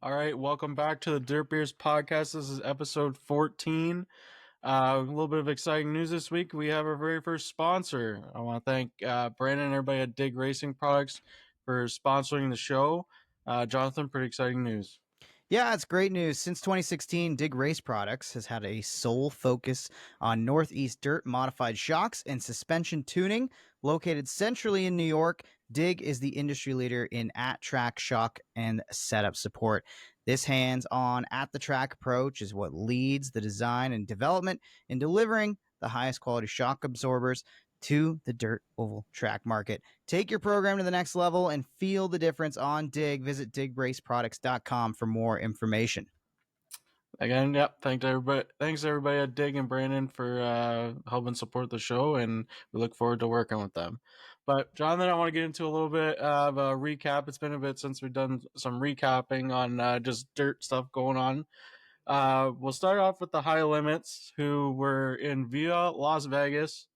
All right, welcome back to the Dirt Beers podcast. This is episode 14. A little bit of exciting news this week. We have our very first sponsor. I want to thank Brandon and everybody at Dig Racing Products for sponsoring the show. Jonathan, pretty exciting news. Yeah, it's great news. Since 2016, Dig Race Products has had a sole focus on Northeast dirt modified shocks and suspension tuning. Located centrally in New York, Dig is the industry leader in at-track shock and setup support. This hands-on, at-the-track approach is what leads the design and development in delivering the highest quality shock absorbers to the dirt oval track market. Take your program to the next level and feel the difference on Dig. Visit digraceproducts.com for more information. Again, yep. Thanks everybody at Dig and Brandon for helping support the show, and we look forward to working with them. But Jonathan, I want to get into a little bit of a recap. It's been a bit since we've done some recapping on just dirt stuff going on. We'll start off with the High Limits, who were in Via Las Vegas,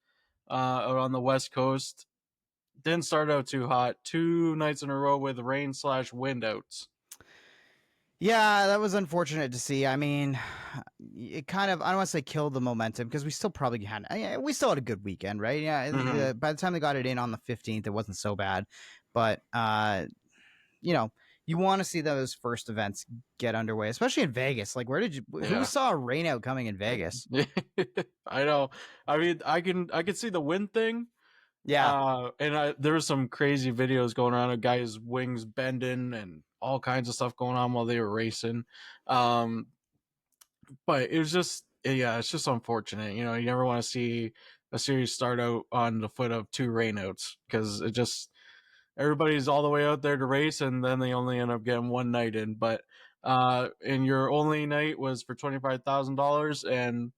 out on the West Coast. Didn't start out too hot. 2 nights in a row with rain/wind outs. Yeah, that was unfortunate to see. I mean, it kind of, I don't want to say killed the momentum because we still probably we still had a good weekend, right? Yeah. Mm-hmm. By the time they got it in on the 15th, it wasn't so bad. But, you want to see those first events get underway, especially in Vegas. Like, who saw a rain out coming in Vegas? I know. I mean, I can see the wind thing. Yeah. There was some crazy videos going around of guys' wings bending and all kinds of stuff going on while they were racing. But it was just, yeah, it's just unfortunate. You never want to see a series start out on the foot of 2 rainouts because it just, everybody's all the way out there to race and then they only end up getting one night in. But and your only night was for $25,000, and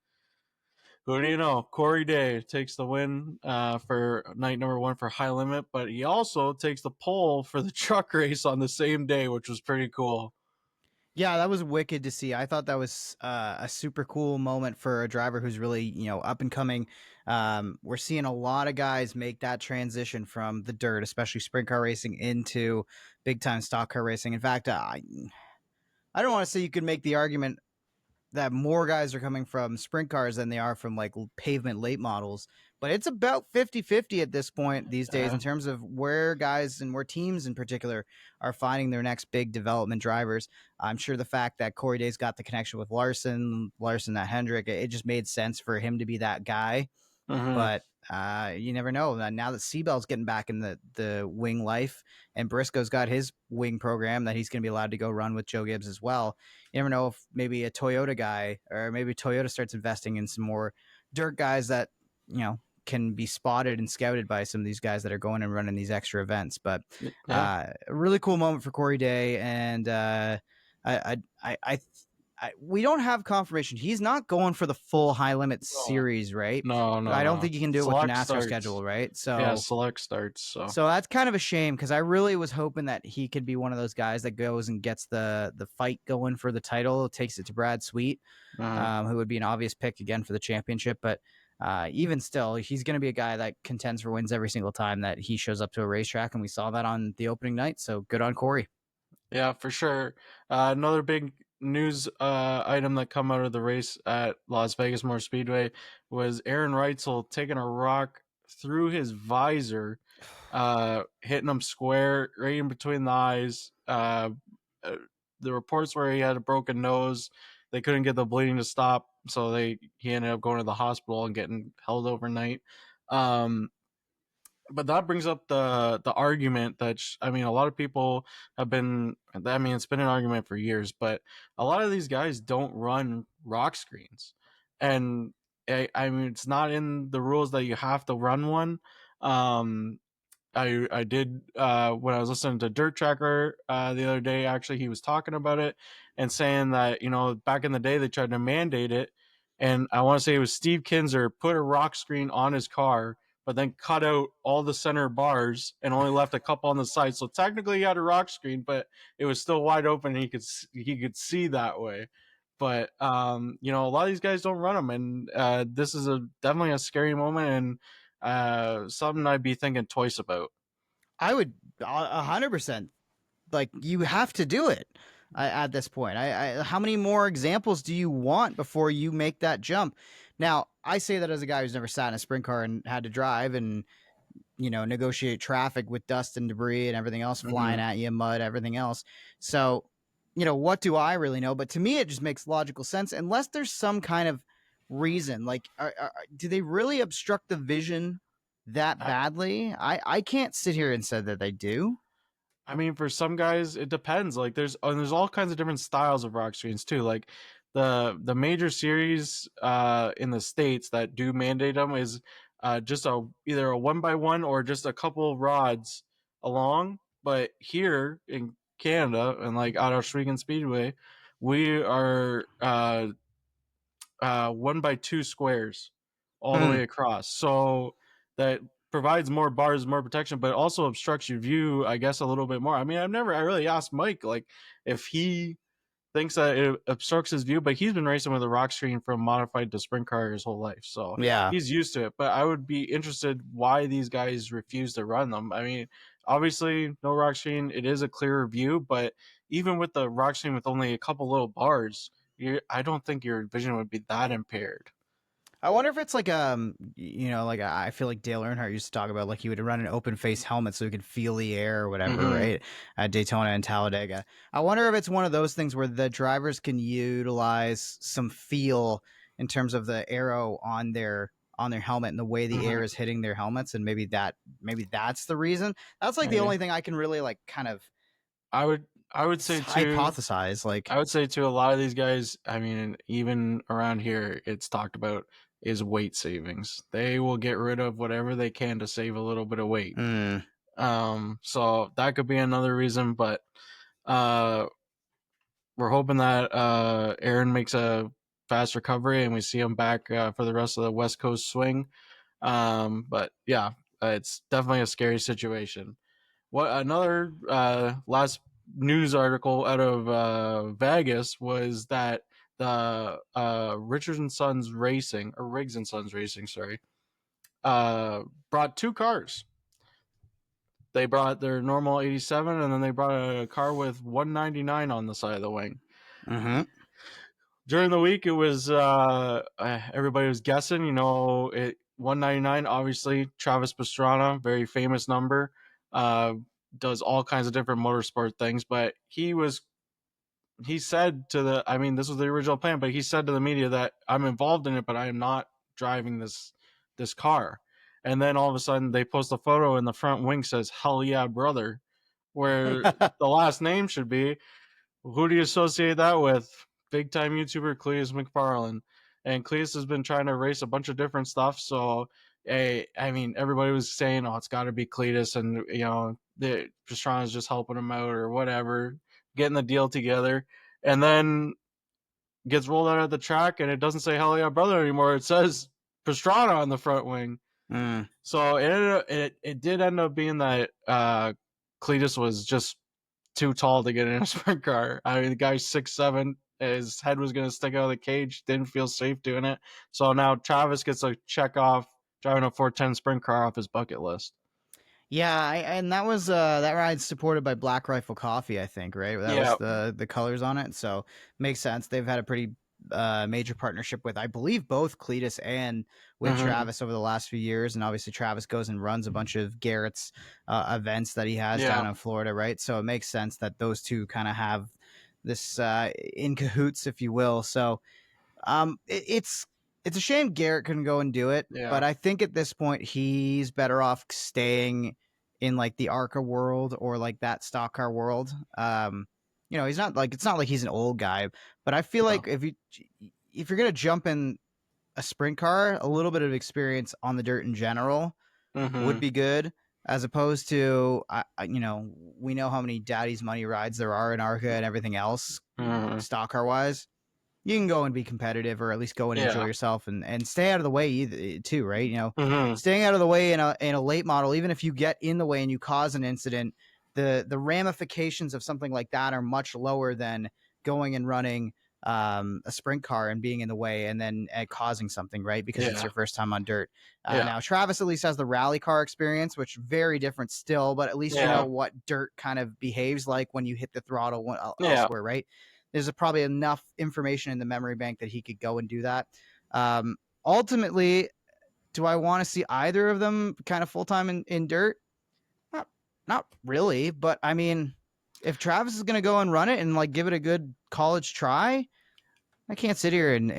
who do you know? Corey Day takes the win for night number 1 for High Limit, but he also takes the pole for the truck race on the same day, which was pretty cool. Yeah, that was wicked to see. I thought that was a super cool moment for a driver who's really, up and coming. We're seeing a lot of guys make that transition from the dirt, especially sprint car racing, into big time stock car racing. In fact, I don't want to say you could make the argument that more guys are coming from sprint cars than they are from like pavement late models, but it's about 50-50 at this point these days in terms of where guys and where teams in particular are finding their next big development drivers. I'm sure the fact that Corey Day's got the connection with Larson that Hendrick, it just made sense for him to be that guy. Mm-hmm. But you never know. Now that Seabell's getting back in the wing life, and Briscoe's got his wing program that he's going to be allowed to go run with Joe Gibbs as well. You never know if maybe a Toyota guy, or maybe Toyota starts investing in some more dirt guys that can be spotted and scouted by some of these guys that are going and running these extra events. But a really cool moment for Corey Day, and we don't have confirmation. He's not going for the full High Limit series, right? No. I don't think you can do Select it with the NASCAR starts. schedule, right? So yeah, select starts. So that's kind of a shame because I really was hoping that he could be one of those guys that goes and gets the fight going for the title, takes it to Brad Sweet, who would be an obvious pick again for the championship. But even still, he's going to be a guy that contends for wins every single time that he shows up to a racetrack, and we saw that on the opening night. So good on Corey. Yeah, for sure. Another big news item that come out of the race at Las Vegas Motor Speedway was Aaron Reitzel taking a rock through his visor, hitting him square right in between the eyes. The reports were he had a broken nose. They couldn't get the bleeding to stop, so he ended up going to the hospital and getting held overnight. But that brings up the argument that a lot of people have been. It's been an argument for years, but a lot of these guys don't run rock screens, and it's not in the rules that you have to run one. I did when I was listening to Dirt Tracker the other day. Actually, he was talking about it and saying that back in the day they tried to mandate it, and I want to say it was Steve Kinzer put a rock screen on his car, but then cut out all the center bars and only left a couple on the side. So technically he had a rock screen, but it was still wide open and he could see that way. But a lot of these guys don't run them, and this is definitely a scary moment and something I'd be thinking twice about. I would 100%. Like, you have to do it. at this point. How many more examples do you want before you make that jump? Now, I say that as a guy who's never sat in a sprint car and had to drive and negotiate traffic with dust and debris and everything else flying Hmm. at you, mud, everything else. So, what do I really know? But to me, it just makes logical sense unless there's some kind of reason. Like, do they really obstruct the vision that I, badly? I can't sit here and say that they do. I mean, for some guys, it depends. Like, there's all kinds of different styles of rock screens too. Like, the major series in the states that do mandate them is just either a 1x1 or just a couple rods along. But here in Canada and like out of Schwingen Speedway, we are 1x2 squares all the Hmm. way across. So that provides more bars, more protection, but also obstructs your view, I guess, a little bit more. I mean, I really asked Mike like if he thinks that it obstructs his view, but he's been racing with a rock screen from modified to sprint car his whole life, so Yeah. he's used to it. But I would be interested why these guys refuse to run them. I mean, obviously, no rock screen, it is a clearer view, but even with the rock screen with only a couple little bars, I don't think your vision would be that impaired. I wonder if it's like like I feel like Dale Earnhardt used to talk about like he would run an open face helmet so he could feel the air or whatever, Hmm. right? At Daytona and Talladega. I wonder if it's one of those things where the drivers can utilize some feel in terms of the aero on their helmet and the way the air Hmm. is hitting their helmets, and maybe that's the reason. That's like the Maybe only thing I can really like kind of I would say too. hypothesize. Like, I would say to a lot of these guys, I mean, even around here, it's talked about is weight savings. They will get rid of whatever they can to save a little bit of weight. mm, So that could be another reason, but uh, we're hoping that Aaron makes a fast recovery and we see him back for the rest of the West Coast swing. But yeah, it's definitely a scary situation. What another last news article out of Vegas was that the Richards and Sons Racing or Riggs and Sons Racing, sorry, brought two cars. They brought their normal 87, and then they brought a car with 199 on the side of the wing. mm-hmm. During the week, it was everybody was guessing. It 199. Obviously, Travis Pastrana, very famous number, uh, does all kinds of different motorsport things. But he said to the, I mean, this was the original plan, but he said to the media that I'm involved in it, but I am not driving this car. And then all of a sudden, they post a photo, and the front wing says "Hell yeah, brother," where the last name should be. Who do you associate that with? Big time YouTuber Cleus McFarlane. And Cleus has been trying to race a bunch of different stuff. So, I mean, everybody was saying, oh, it's got to be Cletus. And, the Pastrana's just helping him out or whatever, getting the deal together. And then gets rolled out of the track and it doesn't say hell yeah, brother anymore. It says Pastrana on the front wing. Mm. So it did end up being that Cletus was just too tall to get in a sprint car. I mean, the guy's 6'7". His head was going to stick out of the cage. Didn't feel safe doing it. So now Travis gets a check off driving a 410 sprint car off his bucket list. Yeah, and that was that ride's supported by Black Rifle Coffee, I think, right? That was Yeah. the colors on it, so makes sense. They've had a pretty major partnership with, I believe, both Cletus and with Mm-hmm. Travis over the last few years. And obviously, Travis goes and runs a bunch of Garrett's events that he has Yeah. down in Florida, right? So it makes sense that those two kind of have this in cahoots, if you will. So it's a shame Garrett couldn't go and do it, but Yeah. I think at this point he's better off staying in like the ARCA world or like that stock car world. He's not like it's not like he's an old guy, but I feel No. like if you're gonna jump in a sprint car, a little bit of experience on the dirt in general would Mm-hmm. be good. As opposed to, we know how many daddy's money rides there are in ARCA and everything else, Mm-hmm. stock car wise. You can go and be competitive or at least go and enjoy Yeah. yourself and stay out of the way either, too, right? Mm-hmm. Staying out of the way in a late model, even if you get in the way and you cause an incident, the ramifications of something like that are much lower than going and running a sprint car and being in the way and then causing something, right? Because it's Yeah. your first time on dirt. Yeah. Now, Travis at least has the rally car experience, which very different still, but at least you know Yeah. what dirt kind of behaves like when you hit the throttle Yeah. elsewhere, right? There's probably enough information in the memory bank that he could go and do that. Ultimately, do I want to see either of them kind of full time in dirt? Not, not really, but I mean, if Travis is going to go and run it and like give it a good college try, I can't sit here Yeah.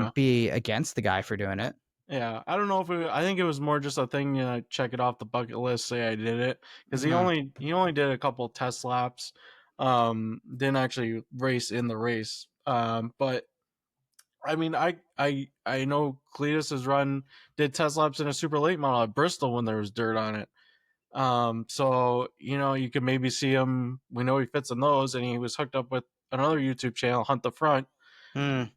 and be against the guy for doing it. Yeah, I don't know if I think it was more just a thing, check it off the bucket list, say I did it, because Mhm. he only did a couple test laps, didn't actually race in the race. But I mean, I know Cletus has did test laps in a super late model at Bristol when there was dirt on it. So you could maybe see him. We know he fits in those, and he was hooked up with another YouTube channel, Hunt the Front. Mm.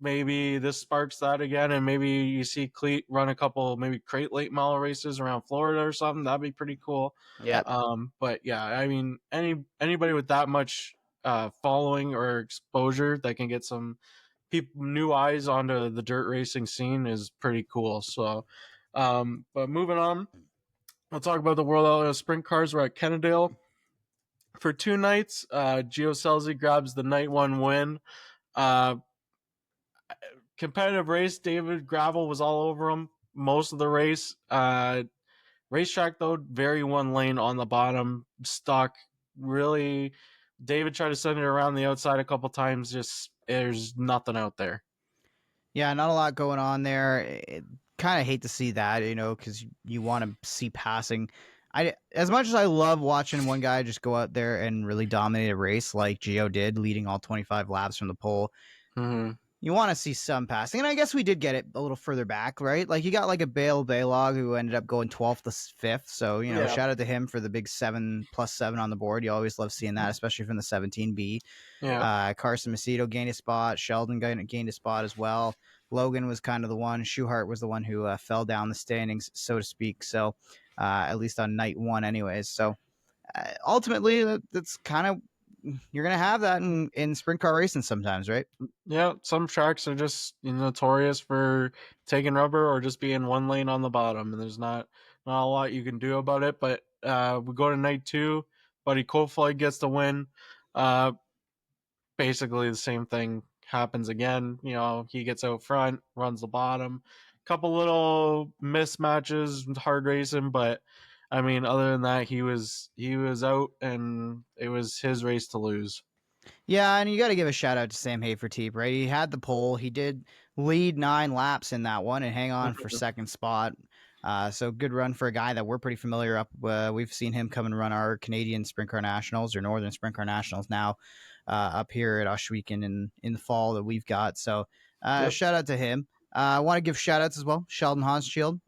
Maybe this sparks that again, and maybe you see Cleat run a couple maybe crate late model races around Florida or something. That'd be pretty cool. Yep. But yeah, I mean, anybody with that much following or exposure that can get some people new eyes onto the dirt racing scene is pretty cool. So, but moving on, we'll talk about the World Outlaw Sprint Cars. We're at Kennedale for 2 nights. Gio Scelzi grabs the night one win. Uh, Competitive race. David Gravel was all over him most of the race. Racetrack though, very one lane on the bottom, stuck. Really, David tried to send it around the outside a couple times. Just there's nothing out there. Yeah, not a lot going on there. Kind of hate to see that, because you want to see passing. As much as I love watching one guy just go out there and really dominate a race like Gio did, leading all 25 laps from the pole, Mm-hmm. you want to see some passing. And I guess we did get it a little further back, right? Like you got like a Bale Baylog who ended up going 12th to 5th. So, Yeah, shout out to him for the big 7+7 on the board. You always love seeing that, especially from the 17B. yeah, Carson Macedo gained a spot. Sheldon gained a spot as well. Logan was kind of the one. Schuhart was the one who fell down the standings, so to speak. So, at least on night one, anyways. So, ultimately, that's kind of you're gonna have that in sprint car racing sometimes, right? yeah. Some tracks are just notorious for taking rubber or just being one lane on the bottom, and there's not a lot you can do about it. But we go to night two. Buddy Kofly gets the win. Uh, Basically the same thing happens again. He gets out front, runs the bottom. Couple little mismatches, hard racing, but I mean, other than that, he was out, and it was his race to lose. Yeah, and you got to give a shout out to Sam Haferteep, right? He had the pole. He did lead 9 laps in that one and hang on for second spot. So good run for a guy that we're pretty familiar up. We've seen him come and run our Canadian Sprint Car Nationals or Northern Sprint Car Nationals now up here at Oshweekend in the fall that we've got. So Yep. shout out to him. I want to give shout outs as well. Sheldon Hanschild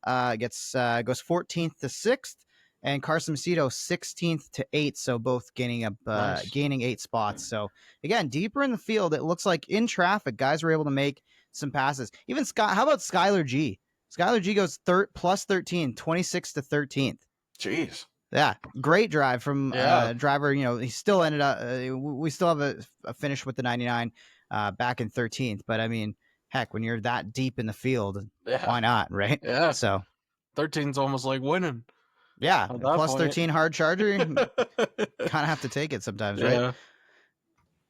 goes 14th to 6th and Carson Macedo 16th to 8th, so both Nice. gaining 8 spots. So again, deeper in the field, it looks like in traffic, guys were able to make some passes. Even Scott, how about Skylar G? Skylar G goes plus 13, 26 to 13th. Jeez. Yeah, great drive from Yeah. driver. He still ended up. We still have a finish with the 99 back in 13th. But I mean, heck, when you're that deep in the field, Yeah. why not, right? Yeah. So 13's almost like winning yeah, at that plus point. 13 hard charger, kind of have to take it sometimes, right?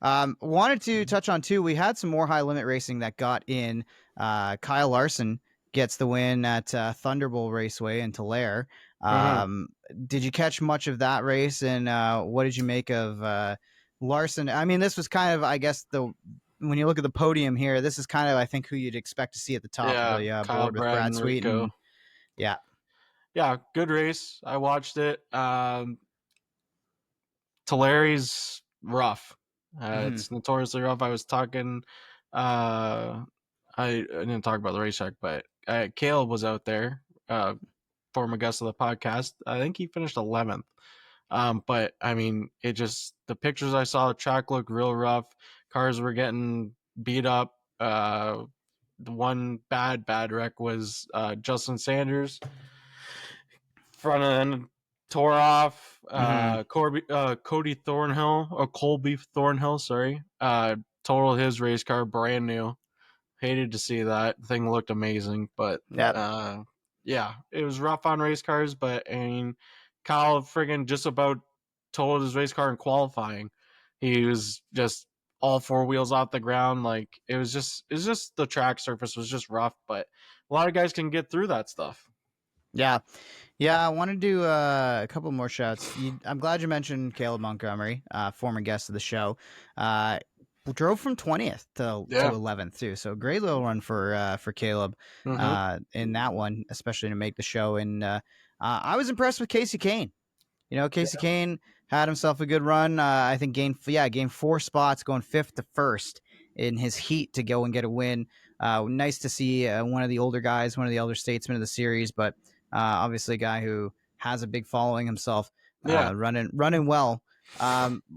Yeah. Wanted to touch on too. We had some more high limit racing that got in. Kyle Larson gets the win at Thunderbolt Raceway in Tulare. Hmm. Did you catch much of that race? And what did you make of Larson? I mean, this was kind of, I guess, the when you look at the podium here, this is kind of, I think, who you'd expect to see at the top of Yeah. the Kyle, board with Brad, Brad and Sweet Rico. and yeah. Yeah, good race. I watched it. Tulari's rough. Hmm. It's notoriously rough. I was talking. I didn't talk about the racetrack, but Caleb was out there. Former guest of the podcast. I think he finished 11th. But I mean, the pictures I saw, the track looked real rough. Cars were getting beat up. The one bad wreck was Justin Sanders front end tore off. Hmm. Cody Thornhill or Colby Thornhill, sorry. total his race car, brand new. Hated to see that. The thing looked amazing, but Yep. uh, yeah, it was rough on race cars. But I mean, Kyle friggin' just about totaled his race car in qualifying. He was just all four wheels off the ground. Like it was just the track surface was just rough. But a lot of guys can get through that stuff. Yeah. Yeah, I want to do a couple more shouts. I'm glad you mentioned Caleb Montgomery, former guest of the show. Uh, drove from 20th to Yeah. 11th too, so great little run for Caleb Mm-hmm. in that one, especially to make the show. And I was impressed with Casey Kane. Casey Kane had himself a good run. I think gained 4 spots, going fifth to first in his heat to go and get a win. Nice to see one of the older guys, one of the elder statesmen of the series, but obviously a guy who has a big following himself, Yeah. running well.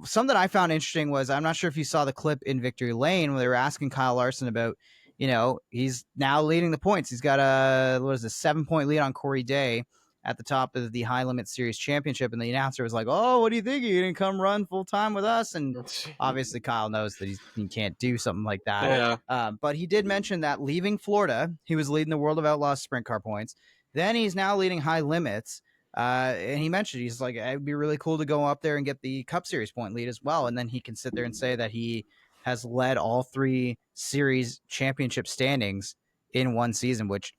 Something I found interesting was I'm not sure if you saw the clip in Victory Lane where they were asking Kyle Larson about, he's now leading the points. He's got a 7 point lead on Corey Day at the top of the High Limit Series Championship, and the announcer was like, "Oh, what do you think? You didn't come run full time with us?" And obviously, Kyle knows that he can't do something like that. Yeah. But he did mention that leaving Florida, he was leading the World of Outlaws sprint car points. Then he's now leading High Limits. And he mentioned he's like, it'd be really cool to go up there and get the Cup Series point lead as well. And then he can sit there and say that he has led all 3 series championship standings in one season, which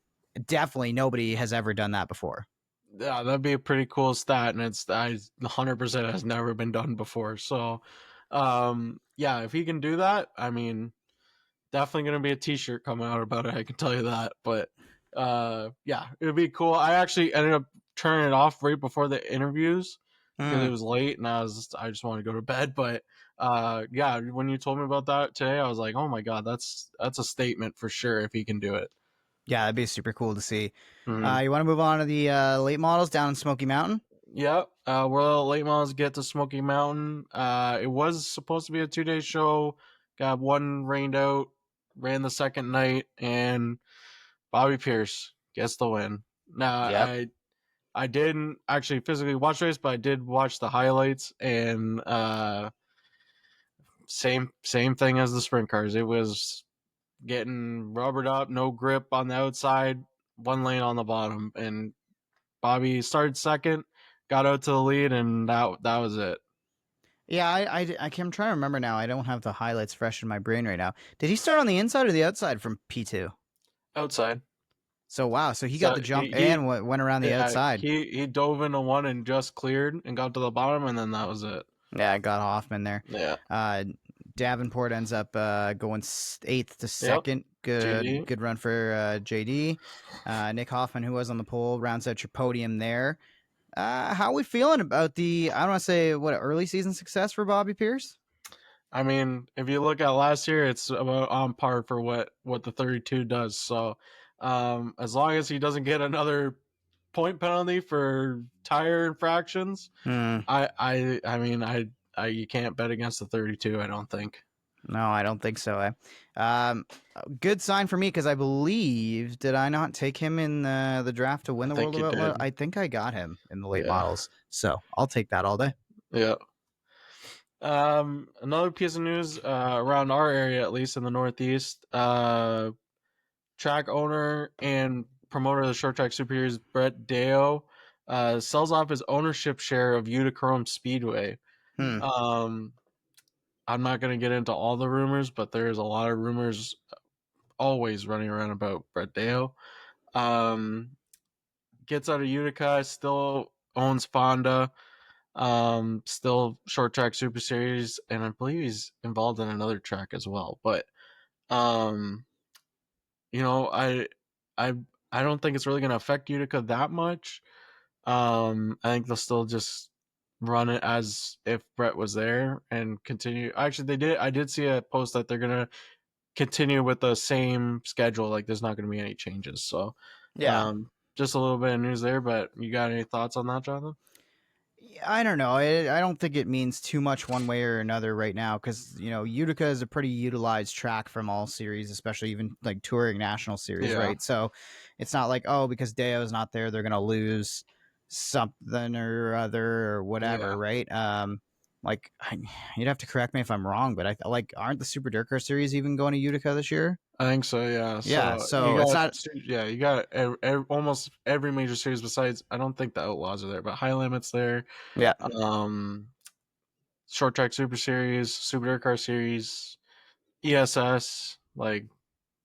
definitely nobody has ever done that before. Yeah, that'd be a pretty cool stat, and it's I 100% has never been done before. So, yeah, if he can do that, I mean, definitely gonna be a T-shirt coming out about it. I can tell you that. But, yeah, it would be cool. I actually ended up turning it off right before the interviews because it Hmm. was late, and I just wanted to go to bed. But, yeah, when you told me about that today, I was like, oh my god, that's a statement for sure if he can do it. Yeah, that'd be super cool to see. Mhm. You want to move on to the late models down in Smoky Mountain? Yep. Well, late models get to Smoky Mountain. It was supposed to be a 2 day show. Got one rained out. Ran the second night, and Bobby Pierce gets the win. Now, Yep. I didn't actually physically watch the race, but I did watch the highlights, and same thing as the sprint cars. It was getting rubbered up, no grip on the outside, one lane on the bottom, and Bobby started second, got out to the lead, and that was it. Yeah, I'm trying to remember now. I don't have the highlights fresh in my brain right now. Did he start on the inside or the outside from P2? Outside. So wow, so he got So the jump he and went around the yeah, outside. he dove into one and just cleared and got to the bottom, and then that was it. Yeah, I got Hoffman there. Yeah. Uh, Davenport ends up going eighth to Yep. second. Good, JD. good run for JD. Nick Hoffman, who was on the pole, rounds out your podium there. How are we feeling about the? I don't want to say what early season success for Bobby Pierce. I mean, if you look at last year, it's about on par for what the 32 does. So, as long as he doesn't get another point penalty for tire infractions, Hmm. I mean, you can't bet against the 32. I don't think. No, I don't think so. Good sign for me because I believe did I not take him in the draft to I win the World think of you Outlaw? did. I think I got him in the late Yeah. models, so I'll take that all day. Yeah. Another piece of news around our area, at least in the Northeast, track owner and promoter of the short track super series, Brett Deo, sells off his ownership share of Utica Speedway. Hmm. Um, I'm not going to get into all the rumors, but there's a lot of rumors always running around about Brett Deo. Um, gets out of Utica, still owns Fonda, still short track super series, and I believe he's involved in another track as well. But um, you know, I I don't think it's really going to affect Utica that much. I think they'll still just run it as if Brett was there and continue. Actually, they did. I did see a post that they're gonna continue with the same schedule. Like, there's not gonna be any changes. So, Yeah. just a little bit of news there. But you got any thoughts on that, Jonathan? I don't know. I don't think it means too much one way or another right now because Utica is a pretty utilized track from all series, especially even like touring national series, Yeah, right? So it's not like because Deo's not there, they're gonna lose something or other or yeah, whatever, right? like you'd have to correct me if I'm wrong, but I like aren't the Super Dirt Car Series even going to Utica this year? I think so, yeah. Yeah, So you so it's got, not. yeah, you got almost every major series besides. I don't think the Outlaws are there, but High Limits there. Yeah, Um, Short Track Super Series, Super Dirt Car Series, ESS. Like,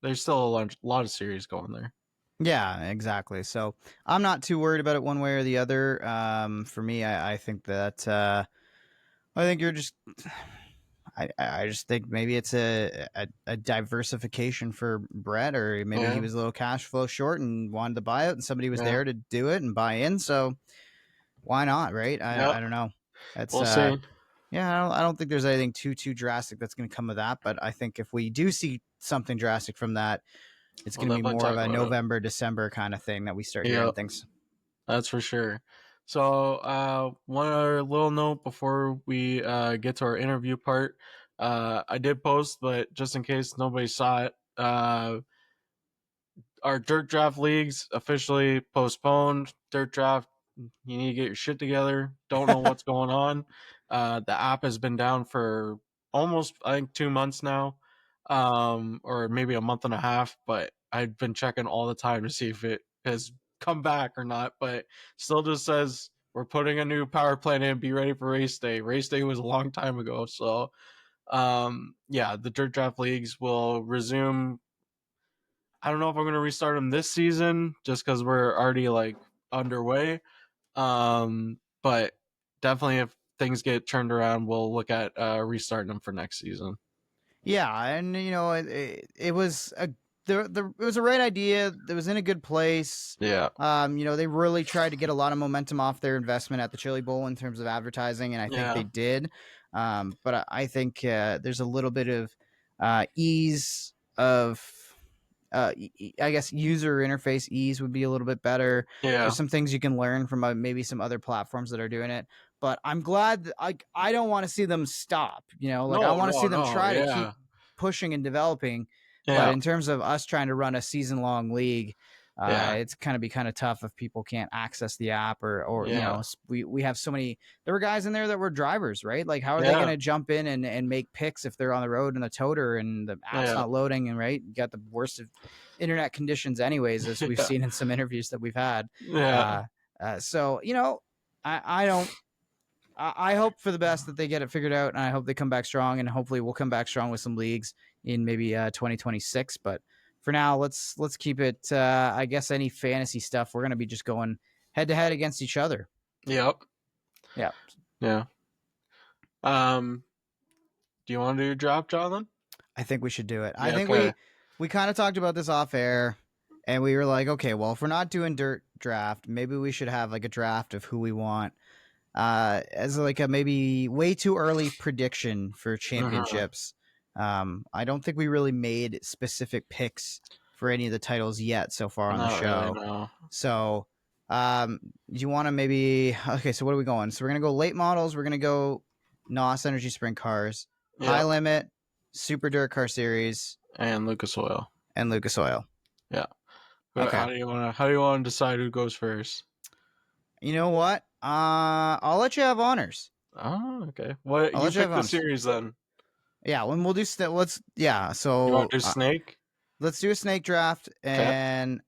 there's still lot of series going there. yeah, exactly. So I'm not too worried about it one way or the other. For me, I think that I think you're just. I just think maybe it's a diversification for Brett, or maybe he Yeah, was a little cash flow short and wanted to buy it, and somebody was yeah, there to do it and buy in. So why not, right? yeah. I don't know. That's We'll see. yeah, I don't think there's anything too drastic that's going to come of that. But I think if we do see something drastic from that, it's We'll going to be definitely more of talk a about it. November December kind of thing that we start Yeah, hearing things. that's for sure. So, one other little note before we get to our interview part. I did post, but just in case nobody saw it, our dirt draft leagues officially postponed. Dirt draft, you need to get your shit together. Don't know what's going on. The app has been down for almost, I think, 2 months now, or maybe a month and a half. But I've been checking all the time to see if it has come back or not. But still just says we're putting a new power plant in. Be ready for race day. Race day was a long time ago, so yeah, the dirt draft leagues will resume. I don't know if I'm going to restart them this season just because we're already like underway. But definitely if things get turned around, we'll look at restarting them for next season. Yeah, and it was it was a right idea. It was in a good place. Yeah, They really tried to get a lot of momentum off their investment at the Chili Bowl in terms of advertising, and I think they yeah, did. But I think there's a little bit of ease of I guess user interface ease would be a little bit better. There's yeah. some things you can learn from maybe some other platforms that are doing it. But I'm glad that, I don't want to see them stop. Like I No, want to see no, them no. try to keep Yeah, pushing and developing. But yeah, in terms of us trying to run a season long league, yeah, it's kind of be kind of tough if people can't access the app or yeah, we have so many. There were guys in there that were drivers, right? Like how are they going yeah, to jump in and make picks if they're on the road in the toter and the app's yeah, not loading and right? You got the worst of internet conditions, anyways, as we've yeah, seen in some interviews that we've had. yeah, So I don't. I hope for the best that they get it figured out, and I hope they come back strong, and hopefully we'll come back strong with some leagues in maybe 2026. But for now, let's keep it. I guess any fantasy stuff, we're gonna be just going head to head against each other. yep, Yeah, yeah. Um, do you want to do your drop, Jonathan? I think we should do it. I Yeah, think okay. we kind of talked about this off air, and we were like, okay, well, if we're not doing dirt draft, maybe we should have like a draft of who we want as like a maybe way too early prediction for Uh-huh. championships. I don't think we really made specific picks for any of the titles yet so far on the Not really, show. no. So, you want to maybe okay? So what are we going? So we're gonna go late models. We're gonna go NOS Energy Sprint cars, high Yep, limit, Super Dirt Car Series, and Lucas Oil. and Lucas Oil. Yeah. Okay. How do you want to decide who goes first? You know what? I'll let you have honors. Oh, okay. What I'll you let you have pick the honors. series then? Yeah, when we'll do let's yeah. You want So to do Snake? let's do a snake draft Okay. and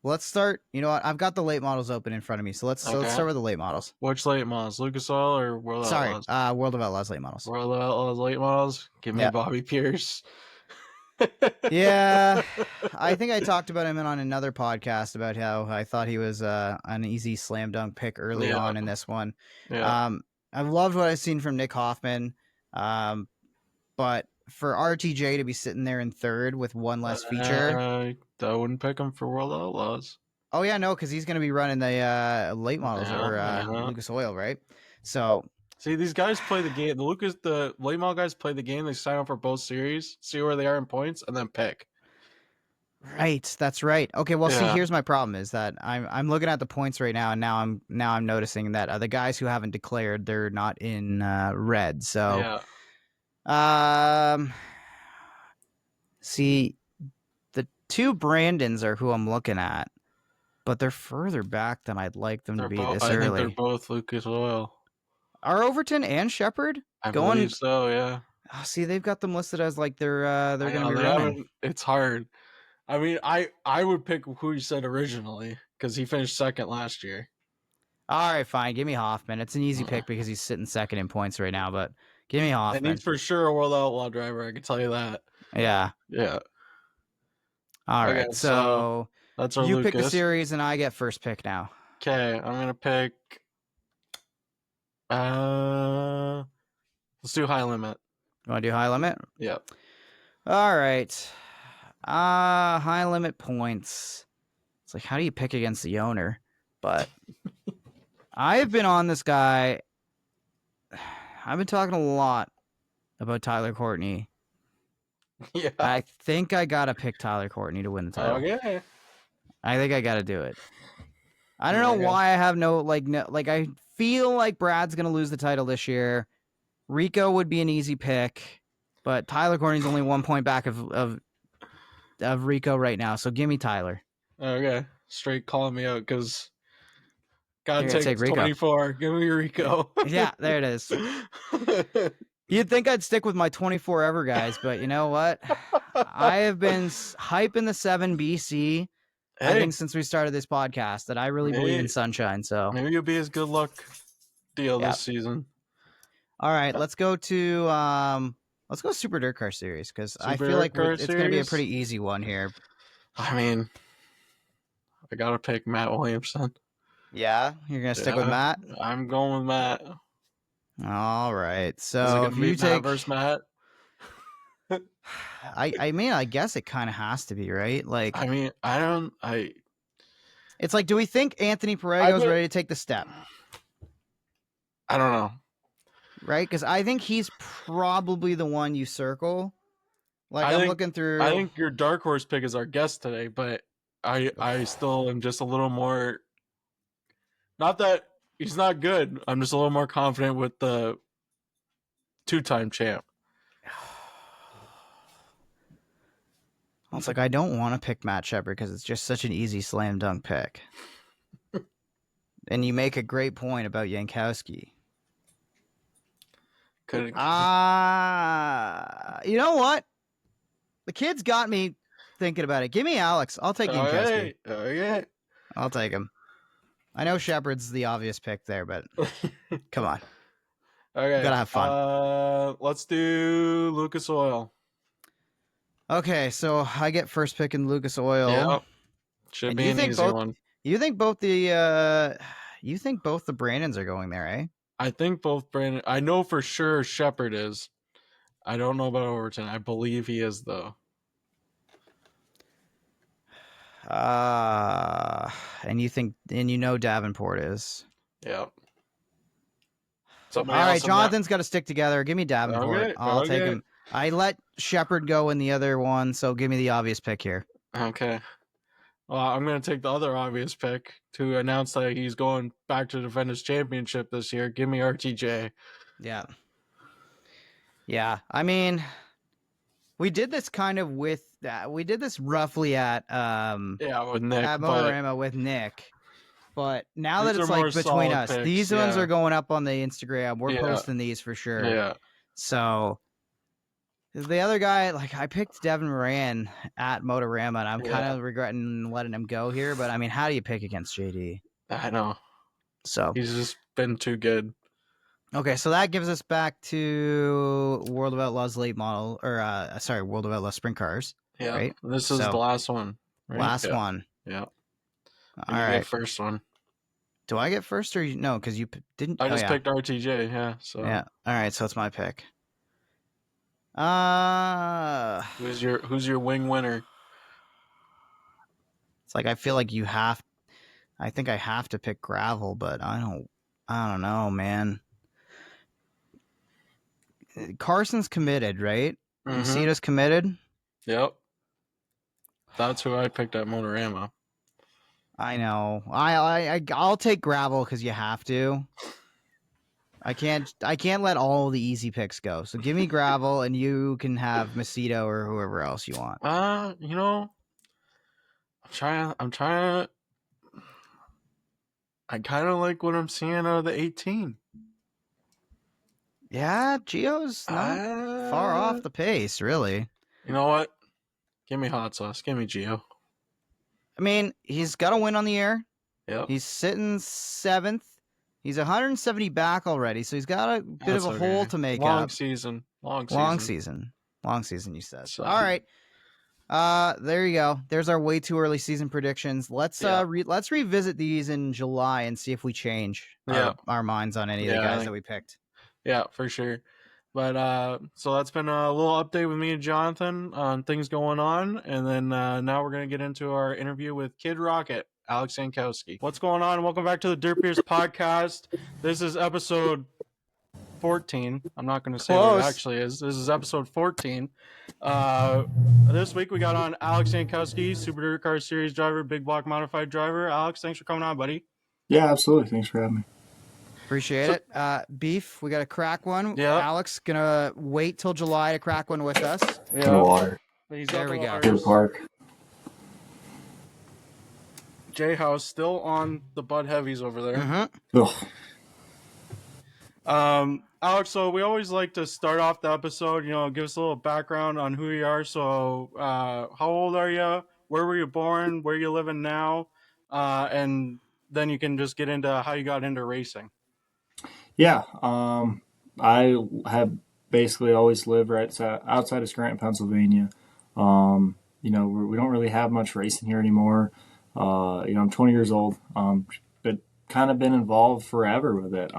let's start. You know what? I've got the late models open in front of me, so let's Okay. start with the late models. Which late models? Lucas Oil or World Sorry, Outlaws? World of Outlaws late models. World Outlaws late models. Give me Yeah, Bobby Pierce. yeah. I think I talked about him on another podcast about how I thought he was an easy slam dunk pick early Yeah, on in this one. yeah. Um, I've loved what I've seen from Nick Hoffman, um, but for RTJ to be sitting there in third with one less feature. I wouldn't pick him for World Outlaws. Oh yeah, no, because he's going to be running the late models Yeah, or yeah. Lucas Oil, right? So See, these guys play the game. The late model guys play the game. They sign up for both series, see where they are in points, and then pick. right, that's right. Okay, well, see, Yeah, here's my problem is that I'm looking at the points right now, and now I'm noticing that the guys who haven't declared they're not in red. So yeah. um, see, the two Brandons are who I'm looking at, but they're further back than I'd like them to They're be both. this I think they're early. both Lucas Oil. Are Overton and Shepard I believe going? so. Yeah. Oh, see, they've got them listed as like they're I going to know be they running. haven't. It's hard. I mean, I would pick who you said originally because he finished second last year. All right, fine. Give me Hoffman. It's an easy Uh, pick because he's sitting second in points right now, but give me and he's Hoffman. for sure a World Outlaw driver. I can tell you that. Yeah. Yeah. All Okay, right. so So that's our you pick the Lucas. series, and I get first pick now. Okay, I'm gonna pick. Uh, let's do high limit. You want to do high limit? Yep. All right. High limit points. It's like, how do you pick against the owner? But I have been on this guy. I've been talking a lot about Tyler Courtney. Yeah. I think I gotta pick Tyler Courtney to win the title. Okay. I think I gotta do it. I don't know Okay. why I have no. I feel like Brad's gonna lose the title this year. Rico would be an easy pick, but Tyler Courtney's only 1 point back of Rico right now. So give me Tyler. Okay. Straight calling me out because gotta You're gonna take take his Rico. 24. Give me Rico. Yeah, there it is. You'd think I'd stick with my 24 ever guys, but you know what? I have been hyping the 7 BC. I Hey, think since we started this podcast that I really believe in maybe sunshine. So maybe it'll be his good luck deal yeah. this season. All right, let's go Super Dirt Car Series because I Super feel like Car it's gonna be a Series. pretty easy one here. I mean, I gotta pick Matt Williamson. Yeah, you're gonna stick with Yeah, Matt. I'm going with Matt. All right, Is it so gonna if be you Matt take, versus Matt? I mean, I guess it kind of has to be right. Like I mean, it's like, do we think Anthony I Perrego's bet, ready to take the step? I don't know. Right, because I think he's probably the one you circle. Like I I'm think looking I through. think your dark horse pick is our guest today, but I still am just a little more. Not that he's not good. I'm just a little more confident with the two-time champ. It's like I don't want to pick Matt Shepard because it's just such an easy slam dunk pick. And you make a great point about Yankowski. Could You know what? The kid's got me thinking about it. Give me Alex. I'll take Yankowski. Okay. I'll take him. I know Shepard's the obvious pick there, but come on. Okay. Gotta have fun. Let's do Lucas Oil. Okay, so I get first pick in Lucas Oil. Yeah. Should And be an easy one. You think both the Brandons are going there, eh? I think both Brandon. I know for sure Shepard is. I don't know about Overton. I believe he is though. And you know Davenport is. Yeah. All right, Jonathan's got to stick together. Give me Davenport. Okay, I'll take him. I let Shepard go in the other one, so give me the obvious pick here. Okay. Well, I'm going to take the other obvious pick to announce that he's going back to defend his championship this year. Give me RTJ. Yeah. Yeah. I mean, we did this kind of we did this roughly at with Nick. at Motorama with Nick. But now that it's like between us, picks, these ones are going up on the Instagram. We're posting these for sure. Yeah. So the other guy, like I picked Devin Moran at Motorama, and I'm kind of regretting letting him go here. But I mean, how do you pick against JD? I know. So he's just been too good. Okay, so that gives us back to World of Outlaws late model, or World of Outlaws sprint cars. Yeah, right? This is the last one. Right? Last one. Yeah. All right. First one. Do I get first or no? Because you didn't. I just picked RTJ. Yeah. So. Yeah. All right. So it's my pick. Who's your wing winner? It's like I feel like you have. I think I have to pick gravel, but I don't know, man. Carson's committed, right? Mm-hmm. Macedo's committed. Yep. That's who I picked at Motorama. I know. I'll take gravel because you have to. I can't let all the easy picks go. So give me gravel, and you can have Macedo or whoever else you want. I'm trying. I kind of like what I'm seeing out of the 18. Yeah, Gio's not far off Uh, the pace, really. you know what? Give me hot sauce. Give me Gio. I mean, he's got a win on the air. Yep. He's sitting seventh. He's 170 back already, so he's got a bit of That's a hole okay. to make Long up. season. Long Long season. season. Long season, you said. All So right. There you go. There's our way too early season predictions. yeah. Let's revisit these in July and see if we change Yeah. our minds on any of the Yeah. I guys that think we picked. yeah, for sure. But so that's been a little update with me and Jonathan on things going on, and then now we're gonna get into our interview with Kid Rocket, Alex Yankowski. What's going on? Welcome back to the Dirt Beers podcast. This is episode 14. I'm not gonna say what it Close. actually is. This is episode 14. Uh, this week we got on Alex Yankowski, Super Dirt Car Series driver, big block modified driver. Alex, thanks for coming on, buddy. Yeah, absolutely. Thanks for having me. Appreciate So it. Beef, we got to crack one. yeah, Alex gonna wait till July to crack one with us. In the yeah. water. He's got There the we go. Deer waters. Park. J House still on the Bud Heavies over there. Mm-hmm. Ugh. Alex, so we always like to start off the episode, give us a little background on who you are. So, how old are you? Where were you born? Where you living now? And then you can just get into how you got into racing. Yeah. I have basically always lived outside of Scranton, Pennsylvania. We don't really have much racing here anymore. I'm 20 years old, but kind of been involved forever with it.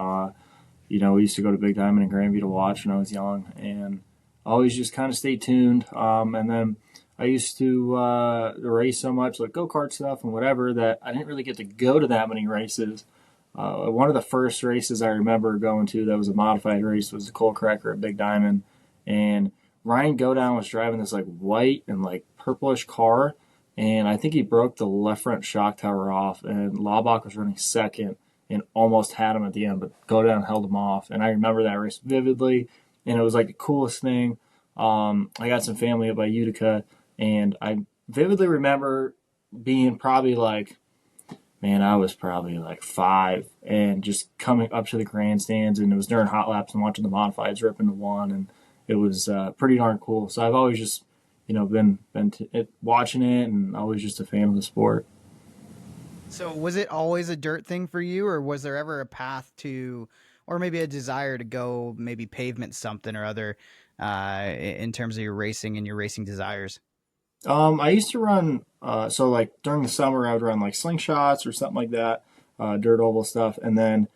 We used to go to Big Diamond and Grandview to watch when I was young, and always just kind of stay tuned. And then I used to race so much, like go-kart stuff and whatever, that I didn't really get to go to that many races. One of the first races I remember going to that was a modified race was the Coal Cracker at Big Diamond, and Ryan Godown was driving this like white and like purplish car, and I think he broke the left front shock tower off, and Laubach was running second and almost had him at the end, but Godown held him off. And I remember that race vividly, and it was like the coolest thing. I got some family up by Utica, and I vividly remember being probably like, man, I was probably like 5 and just coming up to the grandstands, and it was during hot laps and watching the modifieds rip into one, and it was pretty darn cool. So I've always just, been watching it, and always just a fan of the sport. So was it always a dirt thing for you, or was there ever a path to, or maybe a desire to go maybe pavement something or other, in terms of your racing and your racing desires? I used to run, so like during the summer, I would run like slingshots or something like that, dirt oval stuff. And then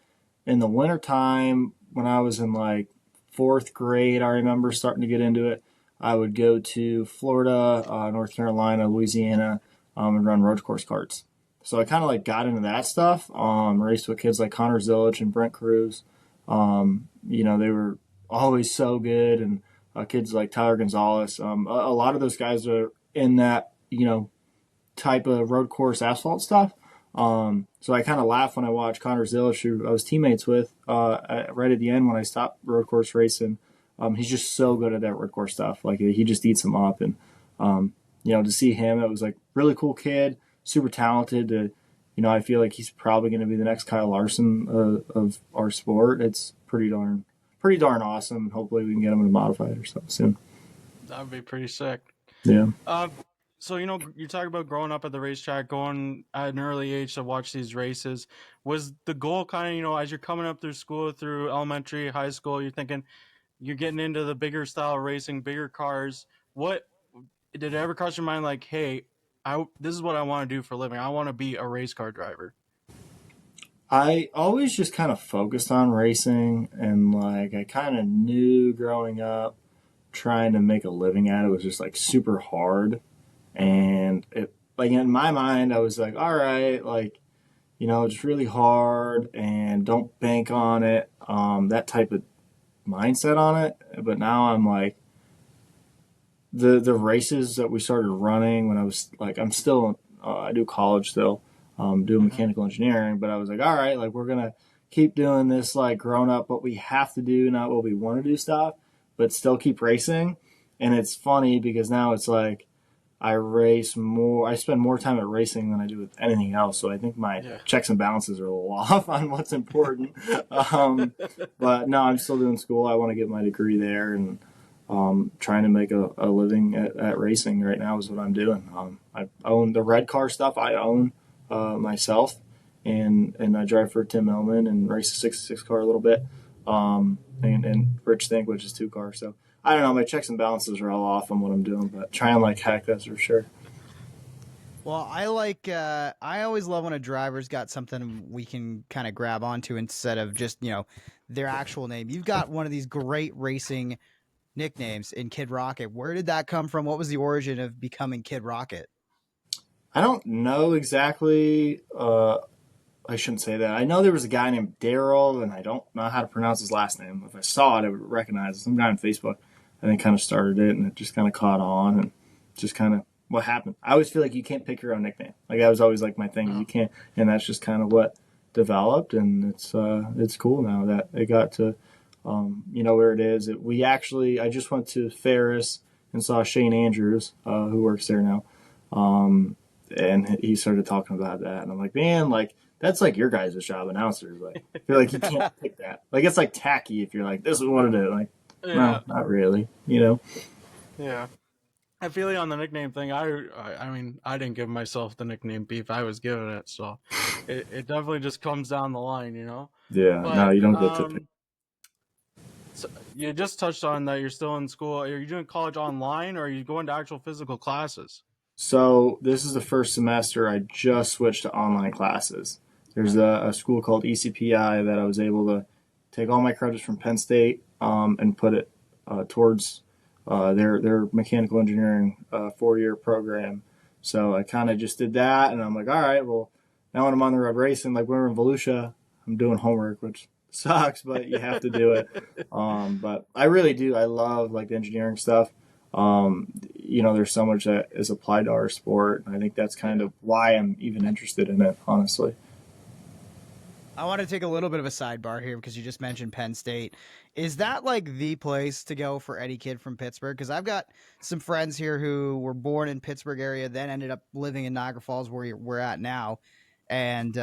in the wintertime, when I was in like 4th grade, I remember starting to get into it. I would go to Florida, North Carolina, Louisiana, and run road course karts. So I kind of like got into that stuff, raced with kids like Connor Zillich and Brent Cruz. They were always so good. And kids like Tyler Gonzalez. A lot of those guys are in that, type of road course asphalt stuff. So I kind of laugh when I watch Connor Zillich, who I was teammates with, right at the end when I stopped road course racing. He's just so good at that road course stuff. Like he just eats them up. And, to see him, it was like really cool kid, super talented. I feel like he's probably going to be the next Kyle Larson of our sport. It's pretty darn awesome. Hopefully we can get him in a modified or something soon. That would be pretty sick. Yeah. So you talk about growing up at the racetrack, going at an early age to watch these races. Was the goal kind of, as you're coming up through school, through elementary, high school, you're thinking you're getting into the bigger style of racing, bigger cars? What did it ever cross your mind, like, hey, this is what I want to do for a living. I want to be a race car driver. I always just kind of focused on racing, and like I kind of knew growing up trying to make a living at it was just like super hard. And it, like in my mind, I was like, all right, like, it's really hard and don't bank on it. That type of mindset on it. But now I'm like, the races that we started running when I was like, I'm still, I do college still, doing mechanical engineering, but I was like, all right, like we're going to keep doing this, like grown up, what we have to do, not what we want to do stuff, but still keep racing. And it's funny because now it's like, I race more. I spend more time at racing than I do with anything else. So I think my Yeah. checks and balances are a little off on what's important. um, but no, I'm still doing school. I want to get my degree there, and trying to make a living at racing right now is what I'm doing. I own the red car stuff. I own myself, and I drive for Tim Millman and race a 66 car a little bit, and Rich Think, which is 2 cars. So I don't know. My checks and balances are all off on what I'm doing, but trying like heck, that's for sure. Well, I always love when a driver's got something we can kind of grab onto instead of just, their actual name. You've got one of these great racing nicknames in Kid Rocket. Where did that come from? What was the origin of becoming Kid Rocket? I don't know exactly. I shouldn't say that. I know there was a guy named Daryl, and I don't know how to pronounce his last name. If I saw it, I would recognize it. Some guy on Facebook. I think kind of started it, and it just kind of caught on, and just kind of what happened. I always feel like you can't pick your own nickname. Like that was always like my thing. You can't, and that's just kind of what developed, and it's cool now that it got to where it is. I just went to Ferris and saw Shane Andrews, who works there now, and he started talking about that, and I'm like, man, like that's like your guys' job, announcers. Like, I feel like you can't pick that. Like, it's like tacky if you're like, this is what it is. Like, Yeah. no, not really. You know? Yeah. I feel you on the nickname thing. I mean, I didn't give myself the nickname Beef. I was given it, so it definitely just comes down the line, Yeah. No, But you don't get to pick. so you just touched on that you're still in school. Are you doing college online, or are you going to actual physical classes? So this is the first semester. I just switched to online classes. There's a school called ECPI that I was able to take all my credits from Penn State, and put it towards their mechanical engineering 4-year program. So I kind of just did that, and I'm like, all right, well, now when I'm on the road racing, like when we're in Volusia, I'm doing homework, which sucks, but you have to do it. But I really do. I love like the engineering stuff. There's so much that is applied to our sport. And I think that's kind of why I'm even interested in it, honestly. I want to take a little bit of a sidebar here because you just mentioned Penn State. Is that like the place to go for any kid from Pittsburgh? Because I've got some friends here who were born in Pittsburgh area, then ended up living in Niagara Falls, where we're at now, and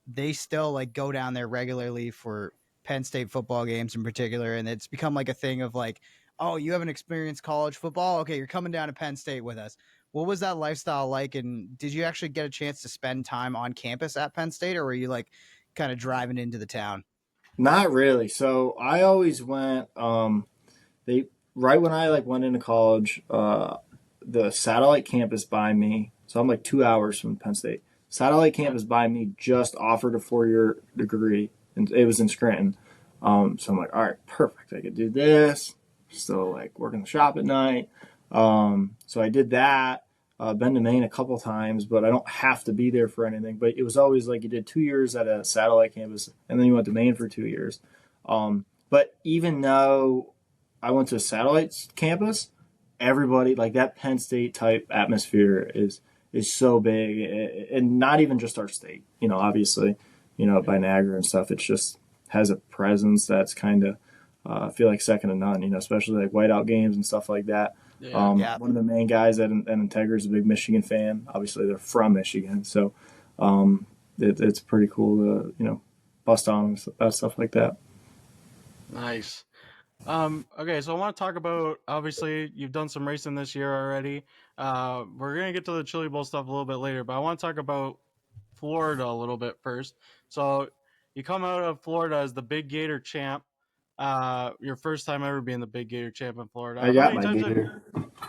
they still like go down there regularly for Penn State football games in particular, and it's become like a thing of like, oh, you haven't experienced college football? Okay, you're coming down to Penn State with us. What was that lifestyle like? And did you actually get a chance to spend time on campus at Penn State, or were you like kind of driving into the town? Not really. So I always went. They right when I like went into college, the satellite campus by me. So I'm like 2 hours from Penn State. Satellite campus by me just offered a 4-year degree, and it was in Scranton. So I'm like, all right, perfect. I could do this. Still like working the shop at night. So I did that. Been to Maine a couple times, but I don't have to be there for anything. But it was always like you did 2 years at a satellite campus, and then you went to Maine for 2 years. But even though I went to a satellite campus, everybody like that Penn State type atmosphere is so big, and not even just our state. Obviously, by Niagara and stuff, it just has a presence that's kind of I feel like second to none. Especially like whiteout games and stuff like that. Yeah. Yeah. One of the main guys at Integra is a big Michigan fan. Obviously, they're from Michigan, so it's pretty cool to bust on about stuff like that. Nice. Okay, so I want to talk about, obviously you've done some racing this year already. We're gonna get to the Chili Bowl stuff a little bit later, but I want to talk about Florida a little bit first. So you come out of Florida as the Big Gator champ. Your first time ever being the Big Gator champ in I Florida. How got many my times have, gator.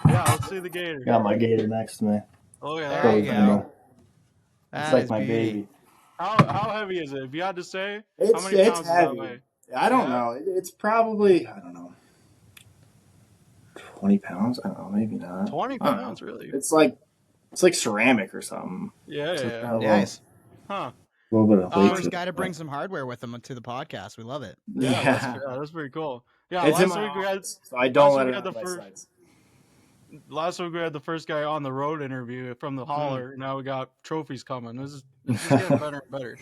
yeah, let's see the Gator. Got my gator next to me. Oh yeah, There that's you go. It's That like is my beauty. baby. how heavy is it? If you had to say, how many It's pounds does that heavy. weigh? I don't Yeah, know. It's probably I don't know 20 pounds. I don't know. Maybe not. 20 I don't know. pounds, really? It's like ceramic or something. Yeah, It's yeah, like yeah. got a Nice. Huh. little bit of weight to First it. guy to bring some hardware with him to the podcast. We love it. Yeah, that's Yeah, yeah, that's pretty cool. Yeah, it's in my office, so I don't last let week we it had out the of my first sights. last week we had the first guy on the road interview from the Mm. hauler. Now we got trophies coming. It's just getting better and better.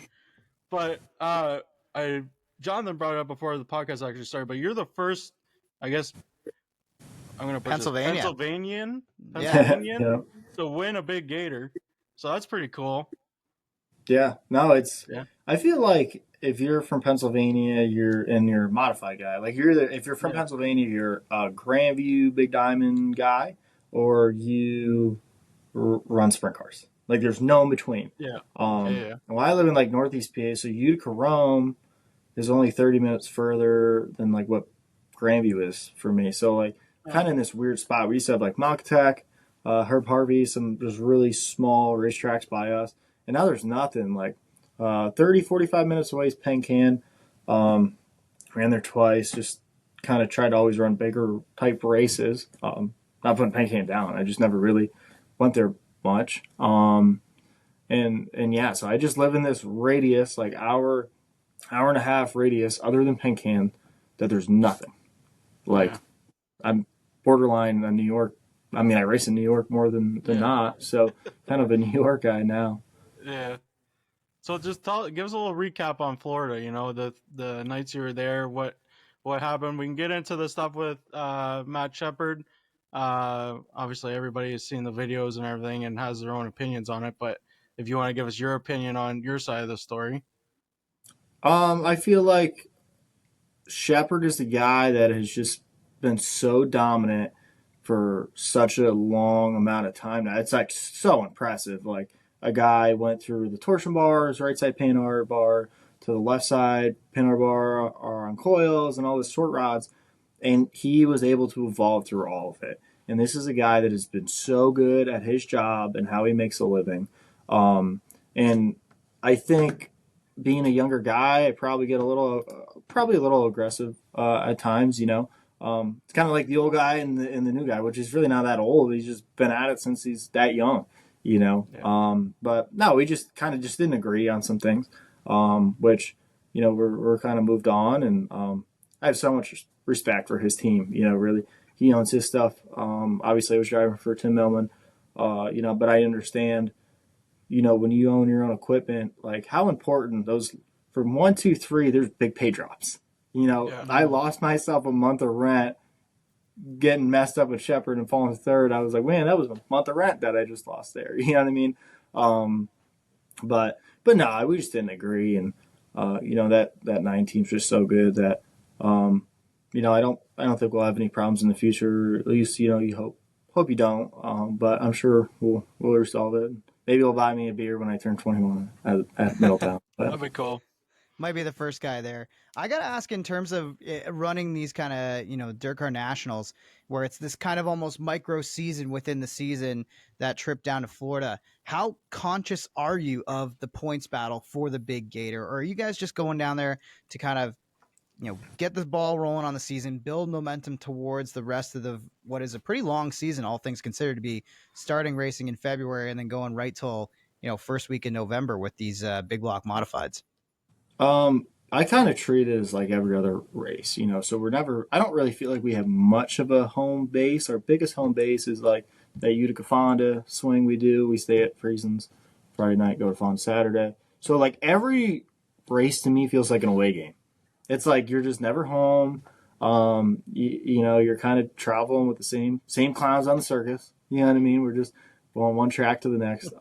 But I Jonathan brought it up before the podcast actually started. But you're the first, I guess, I'm gonna push this Pennsylvania. Yeah. Pennsylvanian Yeah. to win a big gator. So that's pretty cool. Yeah, no, it's. Yeah. I feel like if you're from Pennsylvania, you're a modified guy. Like if you're from Yeah. Pennsylvania, you're a Grandview Big Diamond guy, or you run sprint cars. Like there's no in between. Yeah. Yeah. Well, I live in like Northeast PA, so Utica Rome is only 30 minutes further than like what Grandview is for me. So like kind of in this weird spot. We used to have like Mock Tech, Herb Harvey, some just really small racetracks by us. And now there's nothing. Like 30, 45 minutes away is Penn Can. Ran there twice, just kind of tried to always run bigger type races. Not putting Penn Can down. I just never really went there much. And yeah, so I just live in this radius, like hour and a half radius, other than Penn Can, that there's nothing. Like Yeah. I'm borderline on New York. I mean, I race in New York more than not, so kind of a New York guy now. Yeah. So just give us a little recap on Florida. You know, the nights you were there, what happened. We can get into the stuff with Matt Shepard. Obviously, everybody has seen the videos and everything and has their own opinions on it. But if you want to give us your opinion on your side of the story, I feel like Shepard is the guy that has just been so dominant for such a long amount of time now. It's like so impressive. Like a guy went through the torsion bars, right side Panhard bar to the left side Panhard bar or on coils and all the short rods, and he was able to evolve through all of it. And this is a guy that has been so good at his job and how he makes a living. And I think being a younger guy, I probably get probably a little aggressive at times. It's kind of like the old guy and the new guy, which is really not that old. He's just been at it since he's that young. yeah. But no, we just kind of just didn't agree on some things, which we're kind of moved on, and I have so much respect for his team. Really, he owns his stuff. Obviously, I was driving for Tim Millman, but I understand when you own your own equipment, like how important those from 1, 2, 3, there's big pay drops. Yeah. I lost myself a month of rent getting messed up with Shepard and falling third. I was like, man, that was a month of rent that I just lost there. You know what I mean? But no, we just didn't agree. And, that 9 team's just so good that, I don't think we'll have any problems in the future. At least, you hope you don't. But I'm sure we'll resolve it. Maybe he'll buy me a beer when I turn 21 at Middletown. That'd be cool. Might be the first guy there. I got to ask in terms of running these kind of, dirt car nationals where it's this kind of almost micro season within the season, that trip down to Florida. How conscious are you of the points battle for the big gator? Or are you guys just going down there to kind of, get the ball rolling on the season, build momentum towards the rest of what is a pretty long season, all things considered, to be starting racing in February and then going right till, first week in November with these big block modifieds? I kind of treat it as like every other race, so I don't really feel like we have much of a home base. Our biggest home base is like that Utica Fonda swing we do. We stay at Friesen's Friday night, go to Fonda Saturday. So like every race to me feels like an away game. It's like you're just never home. You're kind of traveling with the same clowns on the circus. You know what I mean? We're just going one track to the next.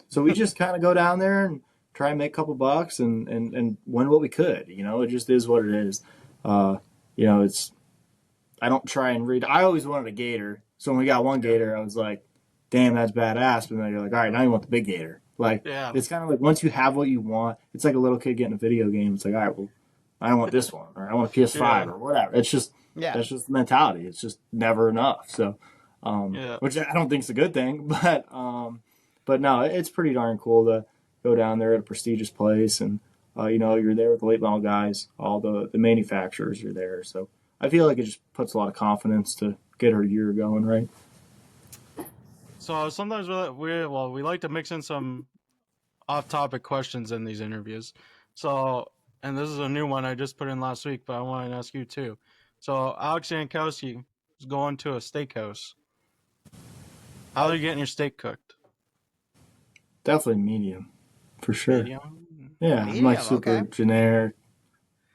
So we just kind of go down there and try and make a couple bucks and win what we could. It just is what it is. It's I don't try and read. I always wanted a gator. So when we got one gator, I was like, damn, that's badass. But then you're like, all right, now you want the big gator. Like, Yeah. it's kind of like once you have what you want, it's like a little kid getting a video game. It's like, all right, well, I want this one, or I want a PS5 or whatever. It's just, that's just the mentality. It's just never enough. So, which I don't think is a good thing, but no, it's pretty darn cool to go down there at a prestigious place, and you're there with the late model guys, all the manufacturers are there. So I feel like it just puts a lot of confidence to get our year going, right? So sometimes we like to mix in some off-topic questions in these interviews. So, and this is a new one I just put in last week, but I want to ask you too. So Alex Yankowski is going to a steakhouse. How are you getting your steak cooked? Definitely medium, for sure. Medium? Yeah, Medium, I'm like super okay. generic.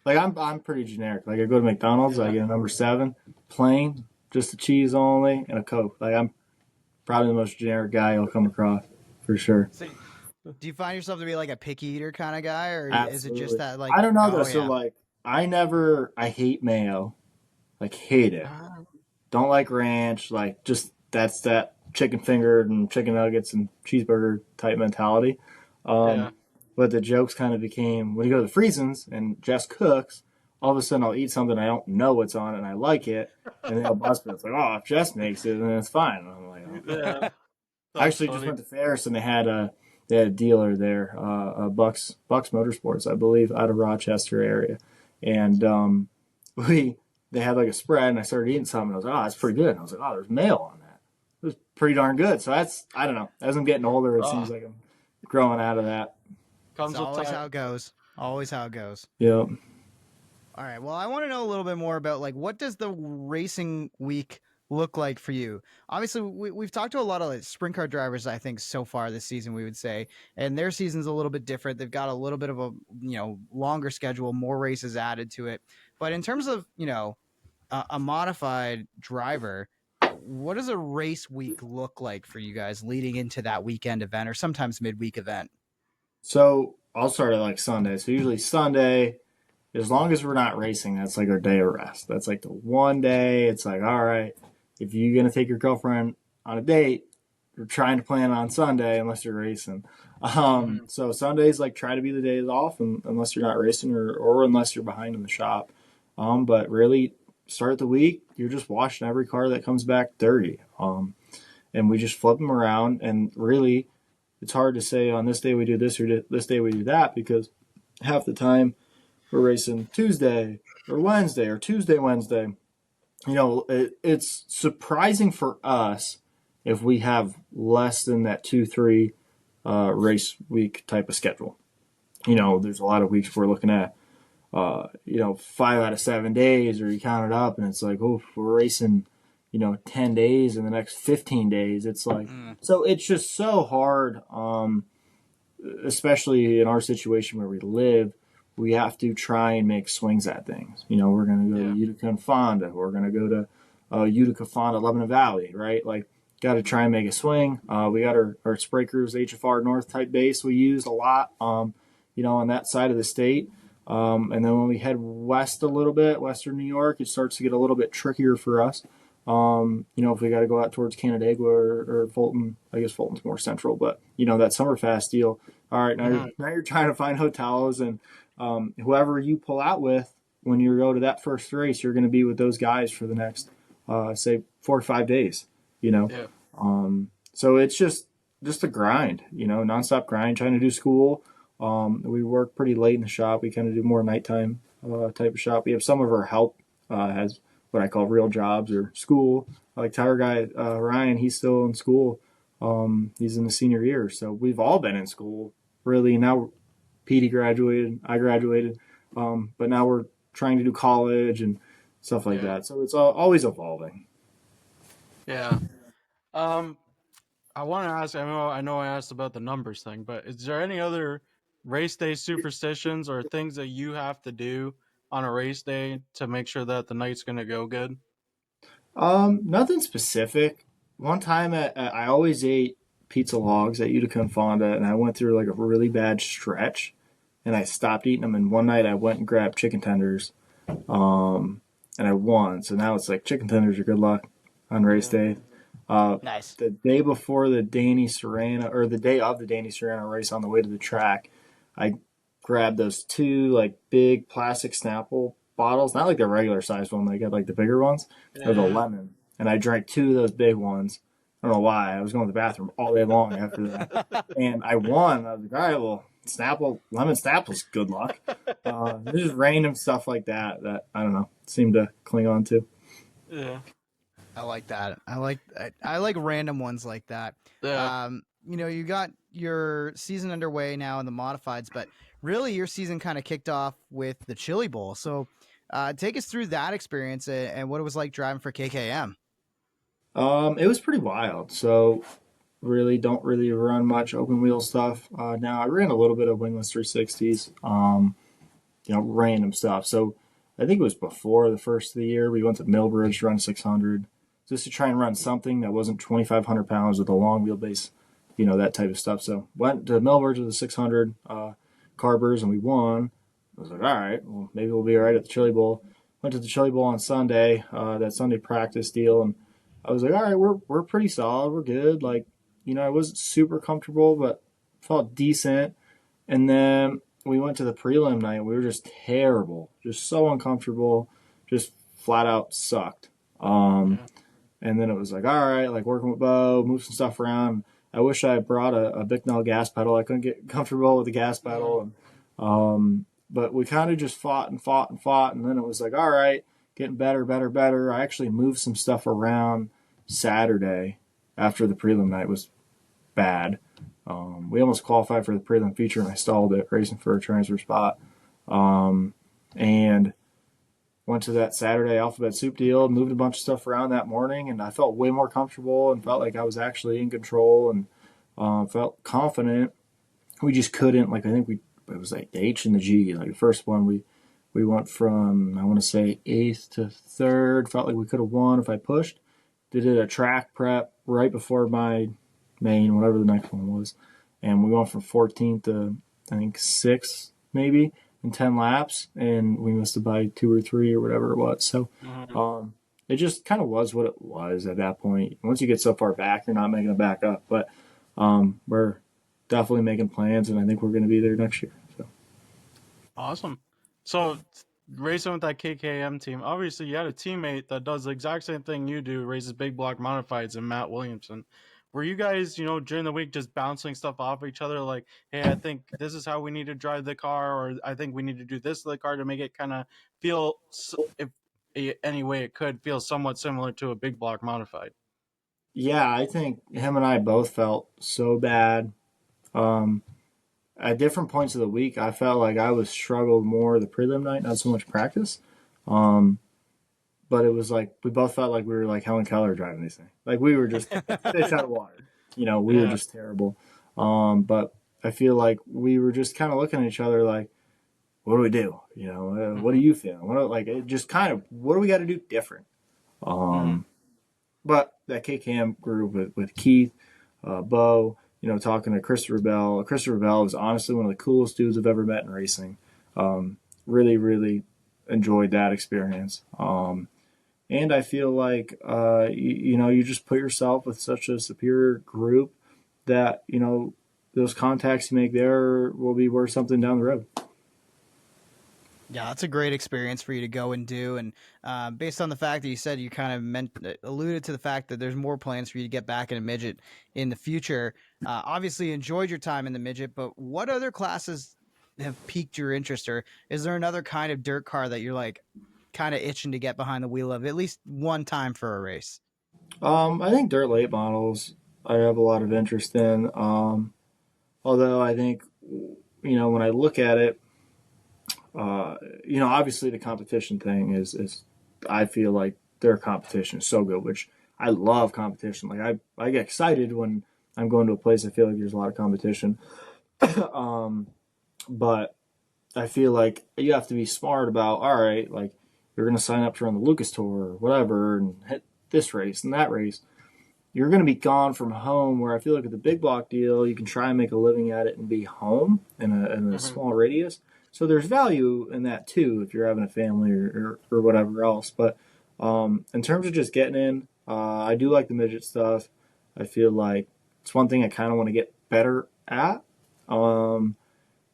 Like I'm pretty generic. Like I go to McDonald's, I get a number 7, plain, just a cheese only and a Coke. Like I'm probably the most generic guy you'll come across for sure. So, do you find yourself to be like a picky eater kind of guy, or is it just Absolutely. that like, I don't know though. oh So yeah, like, I hate mayo. Like hate it. Uh, Don't like ranch. Like just that's that chicken fingered and chicken nuggets and cheeseburger type mentality. yeah. Um, but the jokes kind of became when you go to the Freezens and Jess cooks, all of a sudden I'll eat something I don't know what's on it and I like it, and then I'll bust it. It's like, oh, if Jess makes it, then it's fine. And I'm like, oh. Yeah, I that's actually just funny. went to Ferris and they had a dealer there, Bucks Motorsports, I believe, out of Rochester area, and we they had like a spread, and I started eating something. And I was like, oh, that's pretty good. And I was like, oh, there's mayo on that. It was pretty darn good. So that's I don't know. As I'm getting older, it seems Oh, like I'm growing out of that. it's comes with always time. how it goes. Always how it goes. Yeah. All right. Well, I want to know a little bit more about like what does the racing week look like for you? Obviously, we've talked to a lot of like, sprint car drivers. I think so far this season, we would say, and their season's a little bit different. They've got a little bit of a longer schedule, more races added to it. But in terms of a modified driver, what does a race week look like for you guys leading into that weekend event or sometimes midweek event? So I'll start at like Sunday. So usually Sunday, as long as we're not racing, that's like our day of rest. That's like the one day. It's like, all right, if you're gonna take your girlfriend on a date, you're trying to plan on Sunday unless you're racing. Hmm. So Sundays like try to be the days off, unless you're not racing or unless you're behind in the shop. But really, start the week. You're just washing every car that comes back dirty. And we just flip them around. And really, it's hard to say on this day we do this or this day we do that because half the time we're racing Tuesday or Wednesday or Tuesday, Wednesday. It's surprising for us if we have less than that 2, 3 race week type of schedule. There's a lot of weeks we're looking at, 5 out of 7 days, or you count it up and it's like, oh, we're racing, 10 days in the next 15 days. It's like, Mm, so it's just so hard, especially in our situation where we live. We have to try and make swings at things. We're going to go to Yeah, Utica and Fonda. We're going to go to Utica, Fonda, Lebanon Valley, right? Like, got to try and make a swing. We got our Sprakers HFR North type base we use a lot, on that side of the state. And then when we head west a little bit, Western New York, it starts to get a little bit trickier for us. If we got to go out towards Canandaigua or Fulton, I guess Fulton's more central, but that Summerfast deal. All right, now you're hmm, now you're trying to find hotels, and whoever you pull out with when you go to that first race, you're going to be with those guys for the next, say, 4 or 5 days. You know, yeah, so it's just a grind. Nonstop grind, trying to do school. We work pretty late in the shop. We kind of do more nighttime type of shop. We have some of our help has what I call real jobs or school. Like tire guy Ryan, he's still in school. He's in the senior year, so we've all been in school really. Now Petey graduated, I graduated, but now we're trying to do college and stuff like yeah, that. So it's always evolving. yeah. Um, I want to ask. I know I asked about the numbers thing, but is there any other race day superstitions or things that you have to do on a race day to make sure that the night's gonna go good? Nothing specific. One time I always ate pizza logs at Utica and Fonda, and I went through like a really bad stretch, and I stopped eating them. And one night I went and grabbed chicken tenders, um, and I won. So now it's like chicken tenders are good luck on race Yeah. day. Uh, nice. the day before the Danny Serrano, or the day of the Danny Serrano race on the way to the track, I grabbed those two like big plastic Snapple bottles, not like the regular size one, they got like the bigger ones, or the Yeah. lemon. And I drank two of those big ones. I don't know why. I was going to the bathroom all day long after that. And I won. I was like, all right, well, lemon Snapple's good luck. There's just random stuff like that I don't know, seem to cling on to. Yeah. I like that. I like random ones like that. Yeah. You got your season underway now in the modifieds, but really your season kind of kicked off with the Chili Bowl. So, take us through that experience and what it was like driving for KKM. It was pretty wild. So really don't really run much open wheel stuff. Now I ran a little bit of wingless 360s, random stuff. So I think it was before the first of the year. We went to Millbridge to run 600. just to try and run something that wasn't 2,500 pounds with a long wheelbase, you know, that type of stuff. So went to Melbourne to the 600 carbers and we won. I was like, all right, well, maybe we'll be all right at the Chili Bowl. Went to the Chili Bowl on Sunday, that Sunday practice deal, and I was like, all right, we're pretty solid, we're good. Like, you know, I wasn't super comfortable, but felt decent. And then we went to the prelim night. We were just terrible, just so uncomfortable, just flat out sucked. Yeah. And then it was like, all right, like working with Bo, move some stuff around. I wish I brought a Bicknell gas pedal. I couldn't get comfortable with the gas pedal. And, but we kind of just fought and fought and fought. And then it was like, all right, getting better, better, better. I actually moved some stuff around Saturday after the prelim night was bad. We almost qualified for the prelim feature and I stalled it racing for a transfer spot. And went to that Saturday alphabet soup deal, moved a bunch of stuff around that morning, and I felt way more comfortable and felt like I was actually in control and felt confident. We just couldn't, like, I think it was like the H and the G. Like the first one, we went from, I want to say, 8th to 3rd. Felt like we could have won if I pushed. Did a track prep right before my main, whatever the next one was. And we went from 14th to, I think, 6th, maybe, in 10 laps. And we missed it by 2 or 3 or whatever it was. So it just kind of was what it was at that point. Once you get so far back, you're not making it back up. But we're definitely making plans, and I think we're going to be there next year. So. Awesome. So racing with that KKM team, obviously you had a teammate that does the exact same thing you do, races big block modifieds, and Matt Williamson. Were you guys, you know, during the week just bouncing stuff off each other, like, hey, I think this is how we need to drive the car, or I think we need to do this to the car to make it kind of feel, if any way it could, feel somewhat similar to a big block modified? Yeah, I think him and I both felt so bad. Um, at different points of the week, I felt like I was struggled more the prelim night, not so much practice. Um, but it was like we both felt like we were like Helen Keller driving these things. Like we were just fish out of water. You know, we were Yeah. just terrible. But I feel like we were just kind of looking at each other like, what do we do? You know, what Mm-hmm. do you feel? Like it just kind of what do we got to do different? Mm-hmm. Um, but that KCAM group with Keith, Bo, you know, talking to Christopher Bell. Christopher Bell was honestly one of the coolest dudes I've ever met in racing. Really, really enjoyed that experience. And I feel like, you know, you just put yourself with such a superior group that, you know, those contacts you make there will be worth something down the road. Yeah, that's a great experience for you to go and do. And based on the fact that you said you kind of alluded to the fact that there's more plans for you to get back in a midget in the future. Obviously, enjoyed your time in the midget, but what other classes have piqued your interest, or is there another kind of dirt car that you're like kind of itching to get behind the wheel of at least one time for a race? I think dirt late models I have a lot of interest in. Although I think, you know, when I look at it, you know, obviously the competition thing is I feel like their competition is so good, which I love competition. Like I get excited when I'm going to a place I feel like there's a lot of competition. um, but I feel like you have to be smart about, all right, like you're going to sign up to run the Lucas Tour or whatever and hit this race and that race. You're going to be gone from home, where I feel like with the big block deal, you can try and make a living at it and be home in a Mm-hmm. small radius. So there's value in that too if you're having a family or whatever else. But in terms of just getting in, I do like the midget stuff. I feel like it's one thing I kind of want to get better at. Um,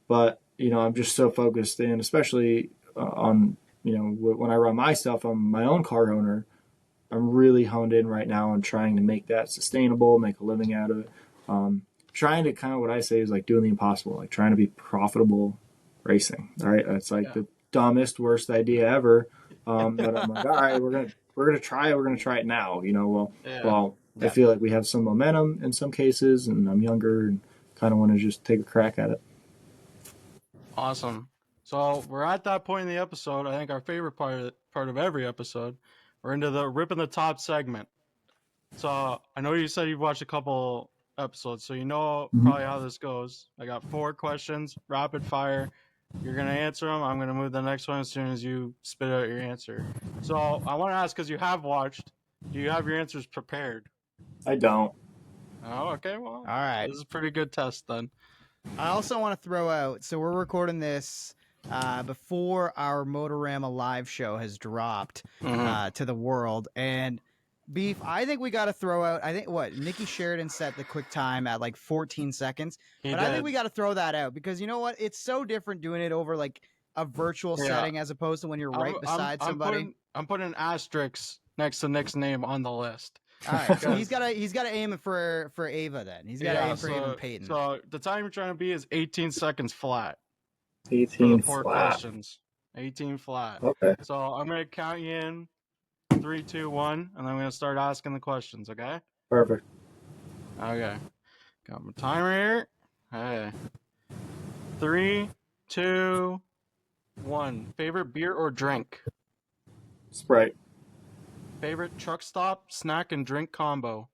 but you know, I'm just so focused in, especially on you know when I run my stuff. I'm my own car owner. I'm really honed in right now on trying to make that sustainable, make a living out of it. Trying to kind of what I say is like doing the impossible, like trying to be profitable racing. All right, that's like Yeah. the dumbest, worst idea ever. But I'm like, all right, we're gonna try it. We're gonna try it now. You know, Yeah. well, I Yeah. feel like we have some momentum in some cases, and I'm younger and kind of want to just take a crack at it. Awesome. So we're at that point in the episode. I think our favorite part of every episode. We're into the ripping the top segment. So I know you said you've watched a couple episodes, so you know probably how this goes. I got 4 questions, rapid fire. You're gonna answer them. I'm gonna move the next one as soon as you spit out your answer. So I want to ask, because you have watched, Do you have your answers prepared? I don't. Oh, okay. Well, All right. this is a pretty good test then. I also want to throw out. So we're recording this before our Motorama live show has dropped to the world. And Beef, I think we got to throw out. I think what Nikki Sheridan set the quick time at like 14 seconds, He but I think did. we got to throw that out because you know what? It's so different doing it over like a virtual Yeah. setting as opposed to when you're right beside somebody. I'm putting asterisks next to Nick's name on the list. All right, so he's got to aim it for Ava then. He's got to aim for Ava and Peyton. So the time you're trying to be is 18 seconds flat for 18 the 4 flat. questions. 18 flat. Okay. So I'm gonna count you in 3, 2, 1, and I'm gonna start asking the questions. Okay. Perfect. Okay. Got my timer here. Hey. 3, 2, 1. Favorite beer or drink? Sprite. Favorite truck stop, snack, and drink combo?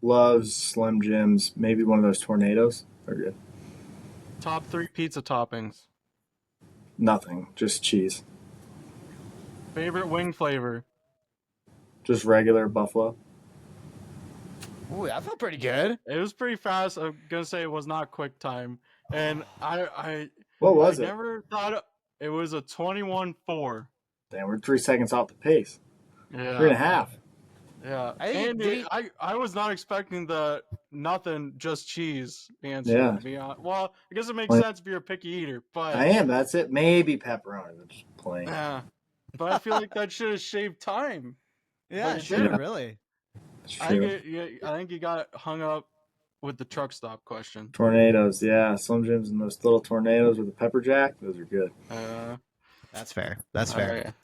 Loves Slim Jims. Maybe one of those tornadoes. They're good. Top 3 pizza toppings? Nothing. Just cheese. Favorite wing flavor? Just regular buffalo. Ooh, that felt pretty good. It was pretty fast. I'm gonna say it was not quick time, and What was I it? never thought it was a 21-4. Damn, we're 3 seconds off the pace. Yeah. 3.5. Yeah. I think And I was not expecting the nothing, just cheese answer. Yeah. To be honest. Well, I guess it makes Like- sense if you're a picky eater, but I am. That's it. Maybe pepperoni. I'm just playing. yeah. But I feel like that should have shaved time. Yeah, But sure, yeah. really. It's I true. think you got hung up with the truck stop question. Tornadoes. Yeah. Slim Jims and those little tornadoes with the pepper jack. Those are good. That's fair. That's fair. Alright.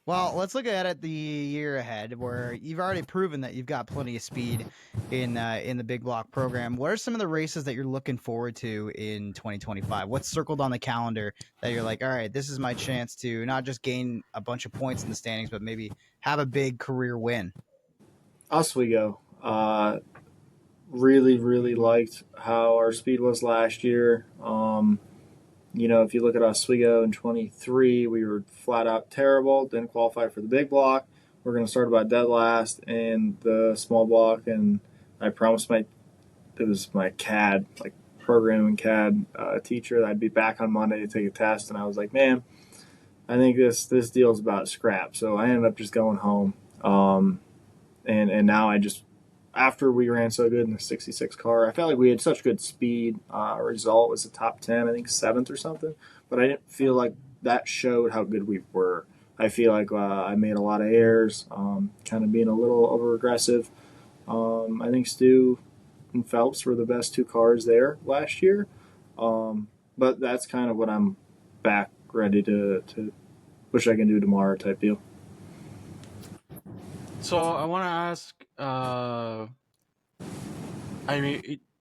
Well, let's look ahead at the year ahead, where you've already proven that you've got plenty of speed in the big block program. What are some of the races that you're looking forward to in 2025? What's circled on the calendar that you're like, all right, this is my chance to not just gain a bunch of points in the standings, but maybe have a big career win? Oswego. Really, really liked how our speed was last year. If you look at Oswego in 23, we were flat out terrible. Didn't qualify for the big block. We're going to start about dead last in the small block, and I promised it was my CAD, like programming CAD teacher, that I'd be back on Monday to take a test. And I was like, man, I think this deal's about scrap. So I ended up just going home. And now after we ran so good in the 66 car, I felt like we had such good speed. Our result was a top 10, I think 7th or something. But I didn't feel like that showed how good we were. I feel like I made a lot of errors, kind of being a little over aggressive. I think Stu and Phelps were the best 2 cars there last year. But that's kind of what I'm back ready to wish I can do tomorrow type deal. So I want to ask,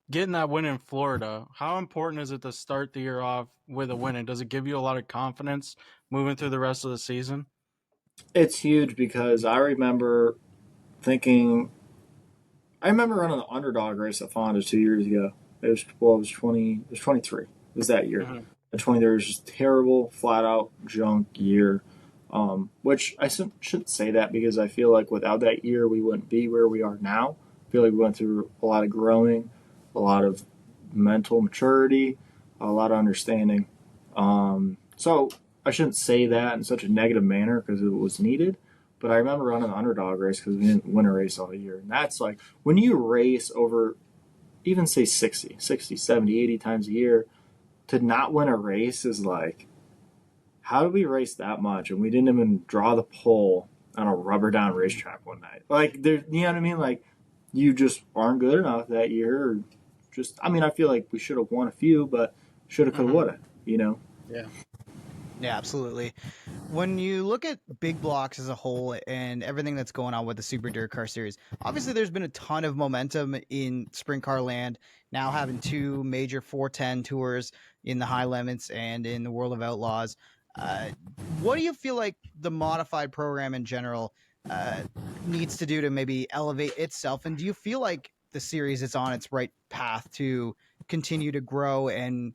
getting that win in Florida, how important is it to start the year off with a win? And does it give you a lot of confidence moving through the rest of the season? It's huge because I remember running the underdog race at Fonda 2 years ago. It was 23. It was that year. Mm-hmm. The 23 was just terrible, flat out junk year. Which I shouldn't say that because I feel like without that year we wouldn't be where we are now. I feel like we went through a lot of growing, a lot of mental maturity, a lot of understanding. So I shouldn't say that in such a negative manner because it was needed. But I remember running the underdog race because we didn't win a race all year. And that's like when you race over even say 60, 70, 80 times a year, to not win a race is like, how did we race that much and we didn't even draw the pole on a rubber down racetrack one night? Like, you know what I mean? Like, you just aren't good enough that year. Or I feel like we should have won a few, but shoulda, coulda, woulda, Yeah. Yeah, absolutely. When you look at big blocks as a whole and everything that's going on with the Super Dirt Car Series, obviously there's been a ton of momentum in sprint car land, now having 2 major 410 tours in the high limits and in the World of Outlaws. What do you feel like the modified program in general needs to do to maybe elevate itself? And do you feel like the series is on its right path to continue to grow and,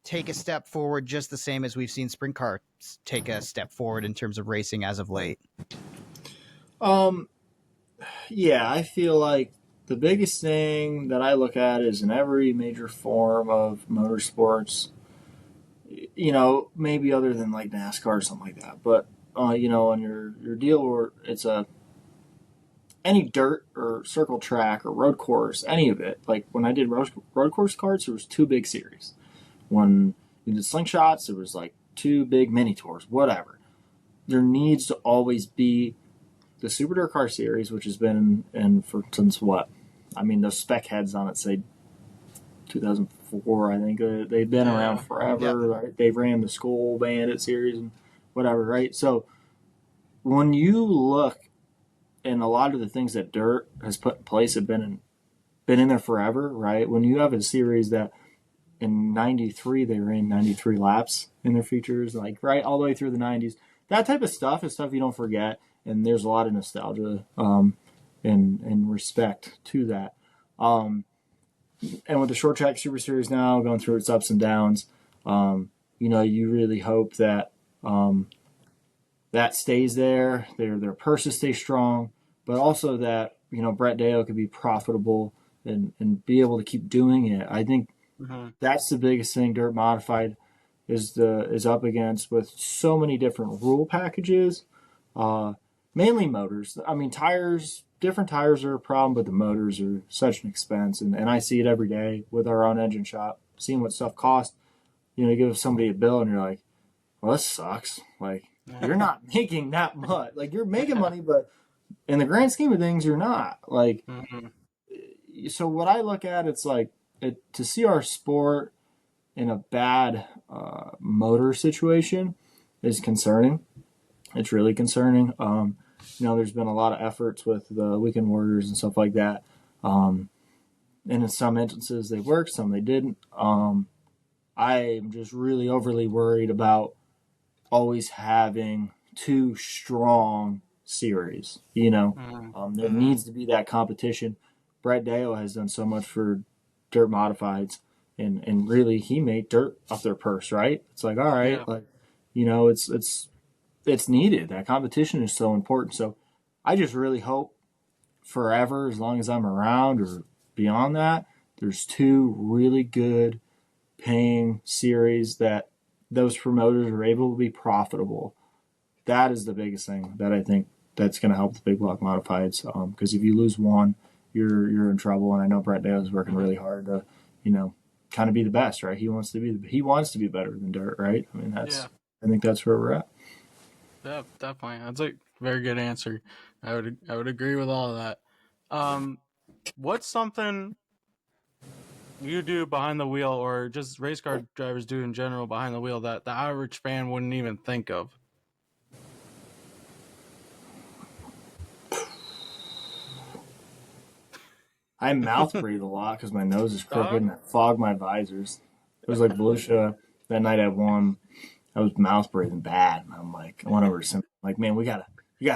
take a step forward just the same as we've seen sprint cars take a step forward in terms of racing as of late? Yeah, I feel like the biggest thing that I look at is in every major form of motorsports, maybe other than like NASCAR or something like that, but on your deal where it's a any dirt or circle track or road course, any of it. Like when I did road course karts, there was two big series. When you did slingshots, there was like two big mini tours, whatever. There needs to always be the Super Dirt Car Series, which has been in for since what? I mean, those spec heads on it say 2004. I think they've been around Yeah. Yep. forever. Right? They ran the Skull Bandit series and whatever, right? So when you look, and a lot of the things that Dirt has put in place have been in there forever, right? When you have a series that in '93 they ran 93 laps in their features, like right all the way through the '90s, that type of stuff is stuff you don't forget, and there's a lot of nostalgia and respect to that. Um, and with the short track super series now going through its ups and downs, you really hope that that stays there. Their purses stay strong, but also that Brett Dale could be profitable and be able to keep doing it. I think Mm-hmm. that's the biggest thing Dirt Modified is up against with so many different rule packages. Uh, Mainly motors. I mean, tires. Different tires are a problem, but the motors are such an expense, and I see it every day with our own engine shop, seeing what stuff costs. You give somebody a bill, and you're like, "Well, this sucks." Like, you're not making that much. Like, you're making Yeah. money, but in the grand scheme of things, you're not. Like, Mm-hmm. so what I look at, it's like to see our sport in a bad motor situation is concerning. It's really concerning. There's been a lot of efforts with the weekend warriors and stuff like that. And in some instances they worked, some they didn't. I'm just really overly worried about always having too strong series. There Mm-hmm. needs to be that competition. Brett Dale has done so much for dirt modifieds, and really he made dirt off their purse, right? It's like, all right, Yeah. like it's needed. That competition is so important. So I just really hope forever, as long as I'm around or beyond that, there's two really good paying series that those promoters are able to be profitable. That is the biggest thing that I think that's going to help the big block modifieds. Because if you lose one, you're in trouble. And I know Brett Dale is working Mm-hmm. really hard to, you know, kind of be the best, right? He wants to be better than Dirt, right? I mean, Yeah. I think that's where we're at. Yeah. Definitely. That's a very good answer. I would agree with all of that. Um, what's something you do behind the wheel, or just race car drivers do in general behind the wheel, that the average fan wouldn't even think of? I mouth breathe a lot because my nose is crooked Dog? and I fog my visors. It was like Volusia that night I won. I was mouth breathing bad. And I'm like, I went over to Sim, like, man, you gotta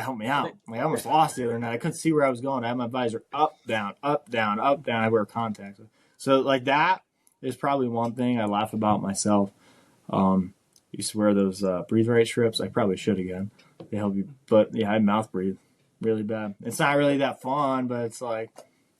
help me I out. think Like, I almost lost the other night. I couldn't see where I was going. I had my visor up, down, up, down, up, down. I wear contacts. So like that is probably one thing I laugh about myself. Used to wear those breathe right strips. I probably should again. They help you, but yeah, I mouth breathe really bad. It's not really that fun, but it's like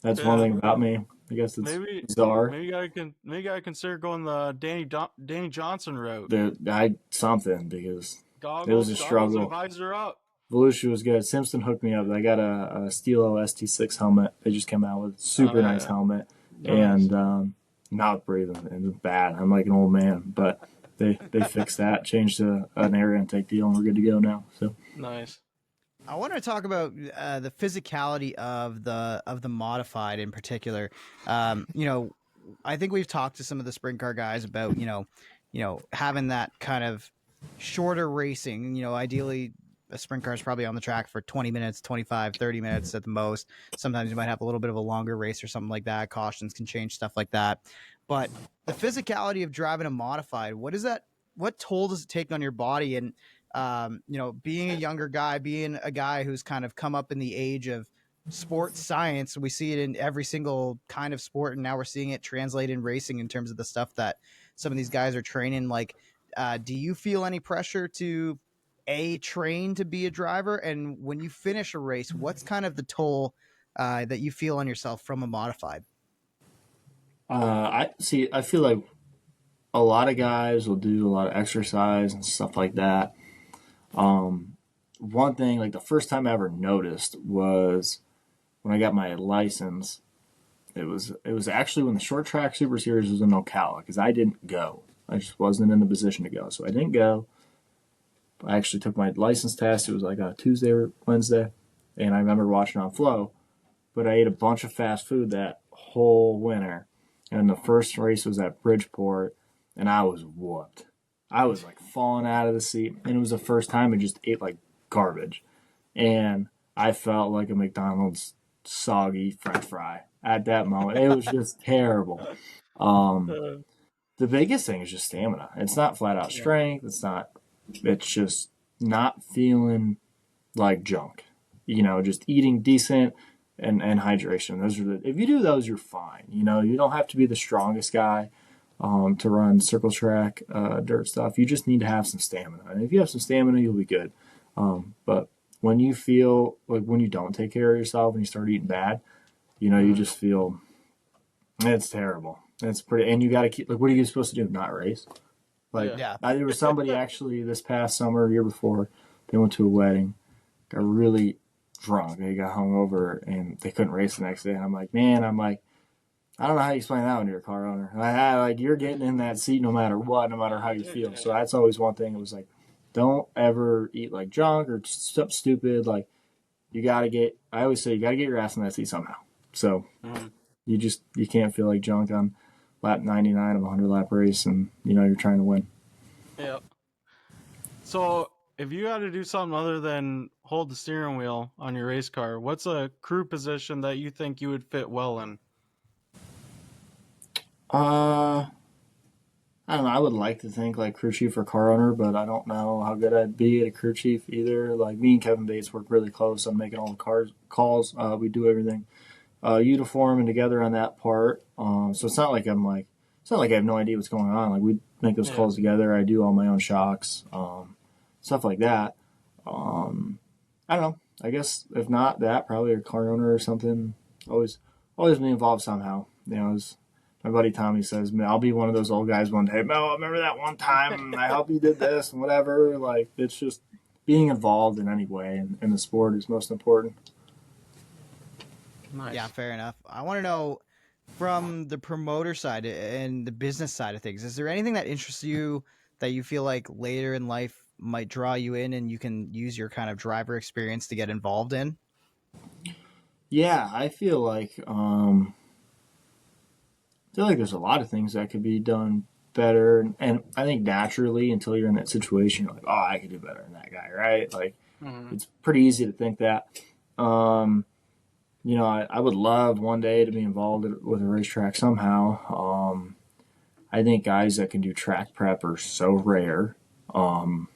that's one yeah. thing about me. I guess it's Maybe bizarre. maybe I consider going the Danny Johnson route. I something because it was a Goggles and struggle. visor up. Volusia was good. Simpson hooked me up. I got a Stilo ST6 helmet. They just came out with Oh super nice yeah, helmet nice. and mouth breathing and it's bad. I'm like an old man, but they fixed that, changed to an air intake deal, and we're good to go now. So Nice. I want to talk about the physicality of the modified in particular. I think we've talked to some of the sprint car guys about having that kind of shorter racing. Ideally, a sprint car is probably on the track for 20 minutes, 25, 30 minutes at the most. Sometimes you might have a little bit of a longer race or something like that. Cautions can change, stuff like that. But the physicality of driving a modified, what is that? What toll does it take on your body? And being a younger guy, being a guy who's kind of come up in the age of sports science, we see it in every single kind of sport, and now we're seeing it translate in racing in terms of the stuff that some of these guys are training. Like, do you feel any pressure to trained to be a driver? And when you finish a race, what's kind of the toll that you feel on yourself from a modified? I see. I feel like a lot of guys will do a lot of exercise and stuff like that. Um, One thing, like the first time I ever noticed was when I got my license. It was actually when the short track super series was in Ocala because I didn't go. I just wasn't in the position to go, so I didn't go. I actually took my license test. It was like a Tuesday or Wednesday, and I remember watching on Flow. But I ate a bunch of fast food that whole winter, and the first race was at Bridgeport, and I was whooped. I was like falling out of the seat, and it was the first time I just ate like garbage, and I felt like a McDonald's soggy French fry at that moment. It was just terrible. Um, Uh, the biggest thing is just stamina. It's not flat out yeah. strength. It's not. It's just not feeling like junk. Just eating decent and hydration. Those are if you do those, you're fine. You don't have to be the strongest guy to run circle track, dirt stuff. You just need to have some stamina. And if you have some stamina, you'll be good. But when you feel like when you don't take care of yourself and you start eating bad, you Mhm. just feel it's terrible. It's pretty, and you got to keep like, what are you supposed to do? Not race? Like, Yeah. Yeah. there was somebody actually this past summer, year before, they went to a wedding, got really drunk. They got hungover and they couldn't race the next day. And I'm like, man, I don't know how you explain that when you're a car owner. Like you're getting in that seat no matter what, no matter how you feel. So that's always one thing. It was like, don't ever eat like junk or stuff stupid. Like you gotta get. I always say you gotta get your ass in that seat somehow. So Mhm. you can't feel like junk on lap 99 of a 100 lap race, and you're trying to win. Yeah. So, if you had to do something other than hold the steering wheel on your race car, what's a crew position that you think you would fit well in? Uh, I don't know. I would like to think like crew chief or car owner, but I don't know how good I'd be at a crew chief either. Like me and Kevin Bates work really close on making all the cars calls. We do everything uniform and together on that part. So it's not like I have no idea what's going on. Like we make those Yeah. calls together. I do all my own shocks, stuff like that. Um, I don't know. I guess if not that, probably a car owner or something. Always, always be involved somehow. As my buddy Tommy says, "Man, I'll be one of those old guys one day. Mel, remember that one time I helped you did this and whatever. Like it's just being involved in any way in the sport is most important. Yeah, Nice. fair enough. I want to know from the promoter side and the business side of things, is there anything that interests you that you feel like later in life might draw you in and you can use your kind of driver experience to get involved in? Yeah, I feel like there's a lot of things that could be done better, and I think naturally until you're in that situation, you're like, oh, I could do better than that guy, right? Like Mhm. it's pretty easy to think that. Um, I would love one day to be involved with a racetrack somehow. I think guys that can do track prep are so rare. Um,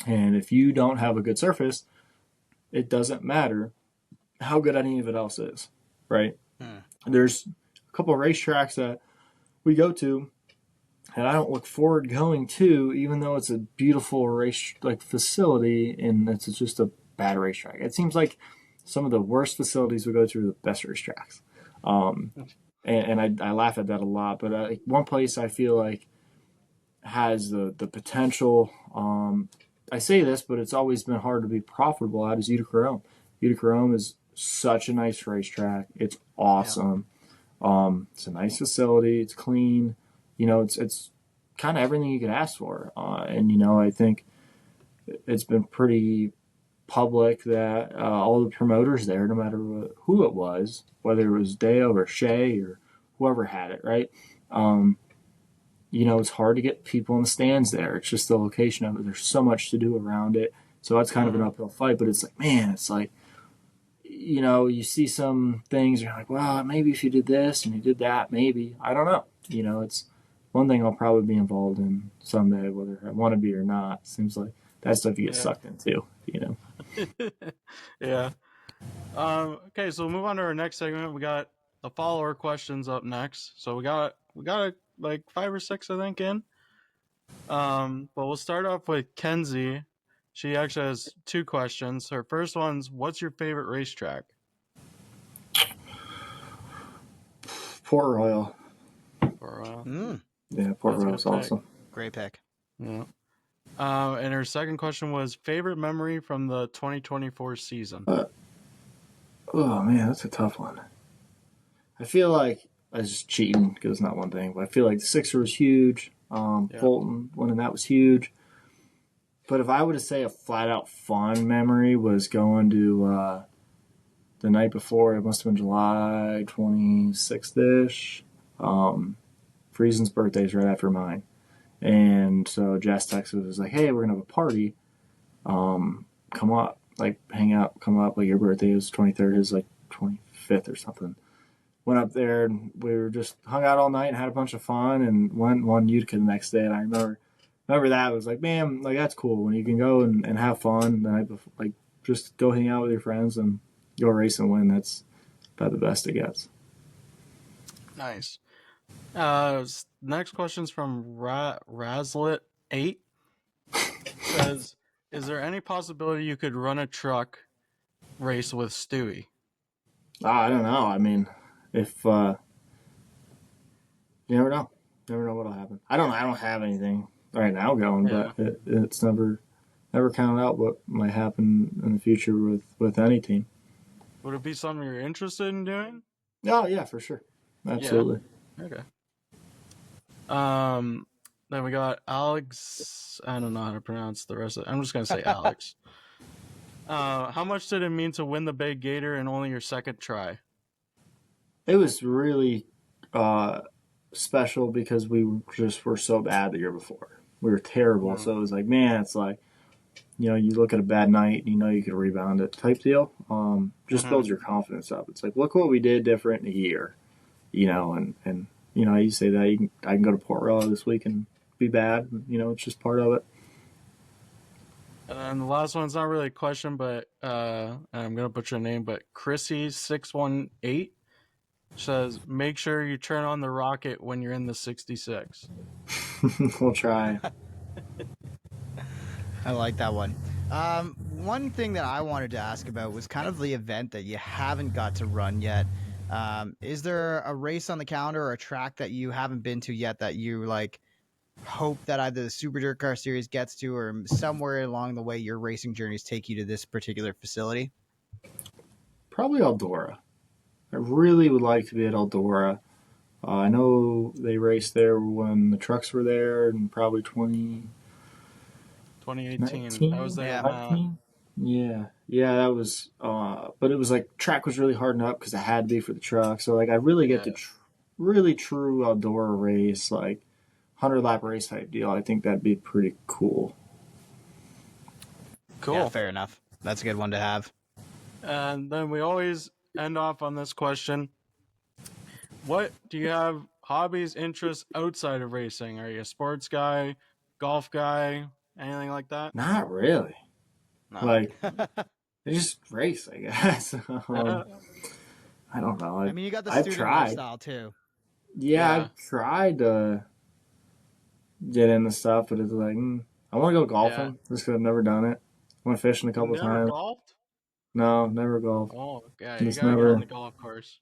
and if you don't have a good surface, it doesn't matter how good any of it else is, right? Hmm. There's a couple of racetracks that we go to and I don't look forward going to, even though it's a beautiful race like facility and it's just a bad racetrack. It seems like some of the worst facilities we go to are the best racetracks. Um, and I laugh at that a lot. But one place I feel like has the potential. I say this, but it's always been hard to be profitable at is Utica Rome. Utica Rome is such a nice racetrack. It's Yeah. awesome. It's a nice facility. It's clean. It's kind of everything you could ask for. And I think it's been pretty public that all the promoters there, no matter who it was, whether it was Dale or Shea or whoever had it, right? Um, it's hard to get people in the stands there. It's just the location of it. There's so much to do around it. So that's kind of an Mhm. uphill fight. But it's like, man, it's like, you see some things, you're like, well, maybe if you did this and you did that, maybe. I don't know. It's one thing I'll probably be involved in someday, whether I want to be or not. Seems like that stuff you get Yeah. sucked into. Yeah. Okay, so we'll move on to our next segment. We got the follower questions up next. So we got like 5 or 6, I think, in. But we'll start off with Kenzie. She actually has 2 questions. Her first one's, what's your favorite racetrack? Port Royal. Or, Yeah, Port That's a Royal's good pick. awesome. Great pick. yeah. And her second question was, favorite memory from the 2024 season? Oh man, that's a tough one. I feel like I was just cheating because it's not one thing, but I feel like the Sixer was huge. Yeah. Fulton winning that was huge. But if I were to say a flat out fun memory was going to the night before, it must have been July 26th ish. Friesen's birthday's right after mine. And so Jess Texas was like, hey, we're going to have a party. Come up, like hang out, come up. Like your birthday is 23rd, his like 25th or something. Went up there and we were just hung out all night and had a bunch of fun and won Utica the next day. And I remember that. It was like, man, like that's cool when you can go and have fun the night before, like just go hang out with your friends and go race and win. That's about the best it gets. Nice. Next question's from Razlet8. Says, is there any possibility you could run a truck race with Stewie? I don't know. I mean, if you never know what'll happen. I don't have anything right now going, but it's never counted out what might happen in the future with any team. Would it be something you're interested in doing? Oh yeah, for sure, absolutely. Yeah. Okay. Then we got Alex. I don't know how to pronounce the rest of it. I'm just gonna say Alex. How much did it mean to win the Big Gator in only your second try? It was really special because we just were so bad the year before. We were terrible, so it was like, man, it's like, you look at a bad night and you could rebound it type deal. Just builds your confidence up. It's like, look what we did different in a year, and you say that I can go to Port Royal this week and be bad. It's just part of it. And then the last one's not really a question, but I'm gonna butcher your name, but Chrissy618 says, make sure you turn on the rocket when you're in the 66. We'll try. I like that one. One thing that I wanted to ask about was kind of the event that you haven't got to run yet. Is there a race on the calendar or a track that you haven't been to yet that you hope that either the Super Dirt Car Series gets to, or somewhere along the way your racing journeys take you to this particular facility? Probably Eldora. I really would like to be at Eldora. I know they raced there when the trucks were there, and probably 2018. I was there. Yeah, that was. But it was like track was really hardened up because it had to be for the truck. So I really get to really true Eldora race, like 100-lap race type deal. I think that'd be pretty cool. Cool. Yeah, fair enough. That's a good one to have. And then we always end off on this question. What do you have hobbies, interests outside of racing? Are you a sports guy, golf guy, anything like that? Not really. No. I just race, I guess. I don't know. I mean, you got the student lifestyle too. Yeah, I've tried to get into stuff, but it's like, I want to go golfing just because I've never done it. I went fishing a couple times. Never golfed? No, never golfed. Oh, yeah, you gotta get on the golf course.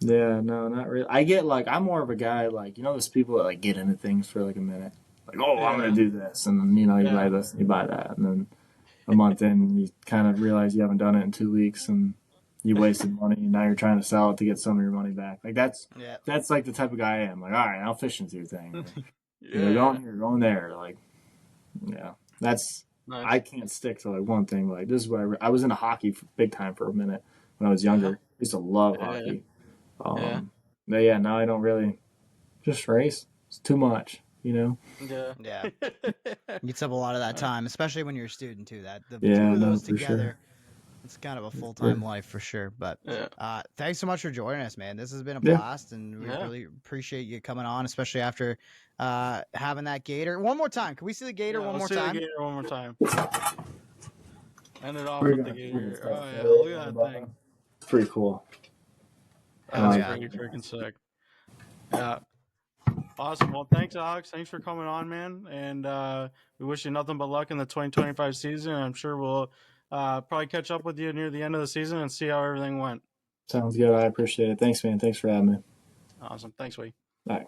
Yeah, no, not really. I get I'm more of a guy those people that get into things for a minute. I'm gonna do this, and then you buy this and you buy that, and then a month in you kind of realize you haven't done it in 2 weeks and you wasted money, and now you're trying to sell it to get some of your money back. That's the type of guy I am. All right, I'll fishing's your thing. Going here, going there. That's nice. I can't stick to one thing. This is what I was into hockey big time for a minute when I was younger. I used to love hockey. But now I don't really just race. It's too much, Yeah. Eats up a lot of that time, especially when you're a student too. The two of those together. Sure. It's kind of a full-time life for sure. But thanks so much for joining us, man. This has been a blast, and we really appreciate you coming on, especially after having that gator. One more time. Can we see the gator one more time? The gator one more time. End it off with the gator. Oh, yeah. Look at that thing. It's pretty cool. That's pretty freaking sick. Yeah. Awesome. Well, thanks, Alex. Thanks for coming on, man. And we wish you nothing but luck in the 2025 season. I'm sure we'll probably catch up with you near the end of the season and see how everything went. Sounds good. I appreciate it. Thanks, man. Thanks for having me. Awesome. Thanks, Wade. Bye.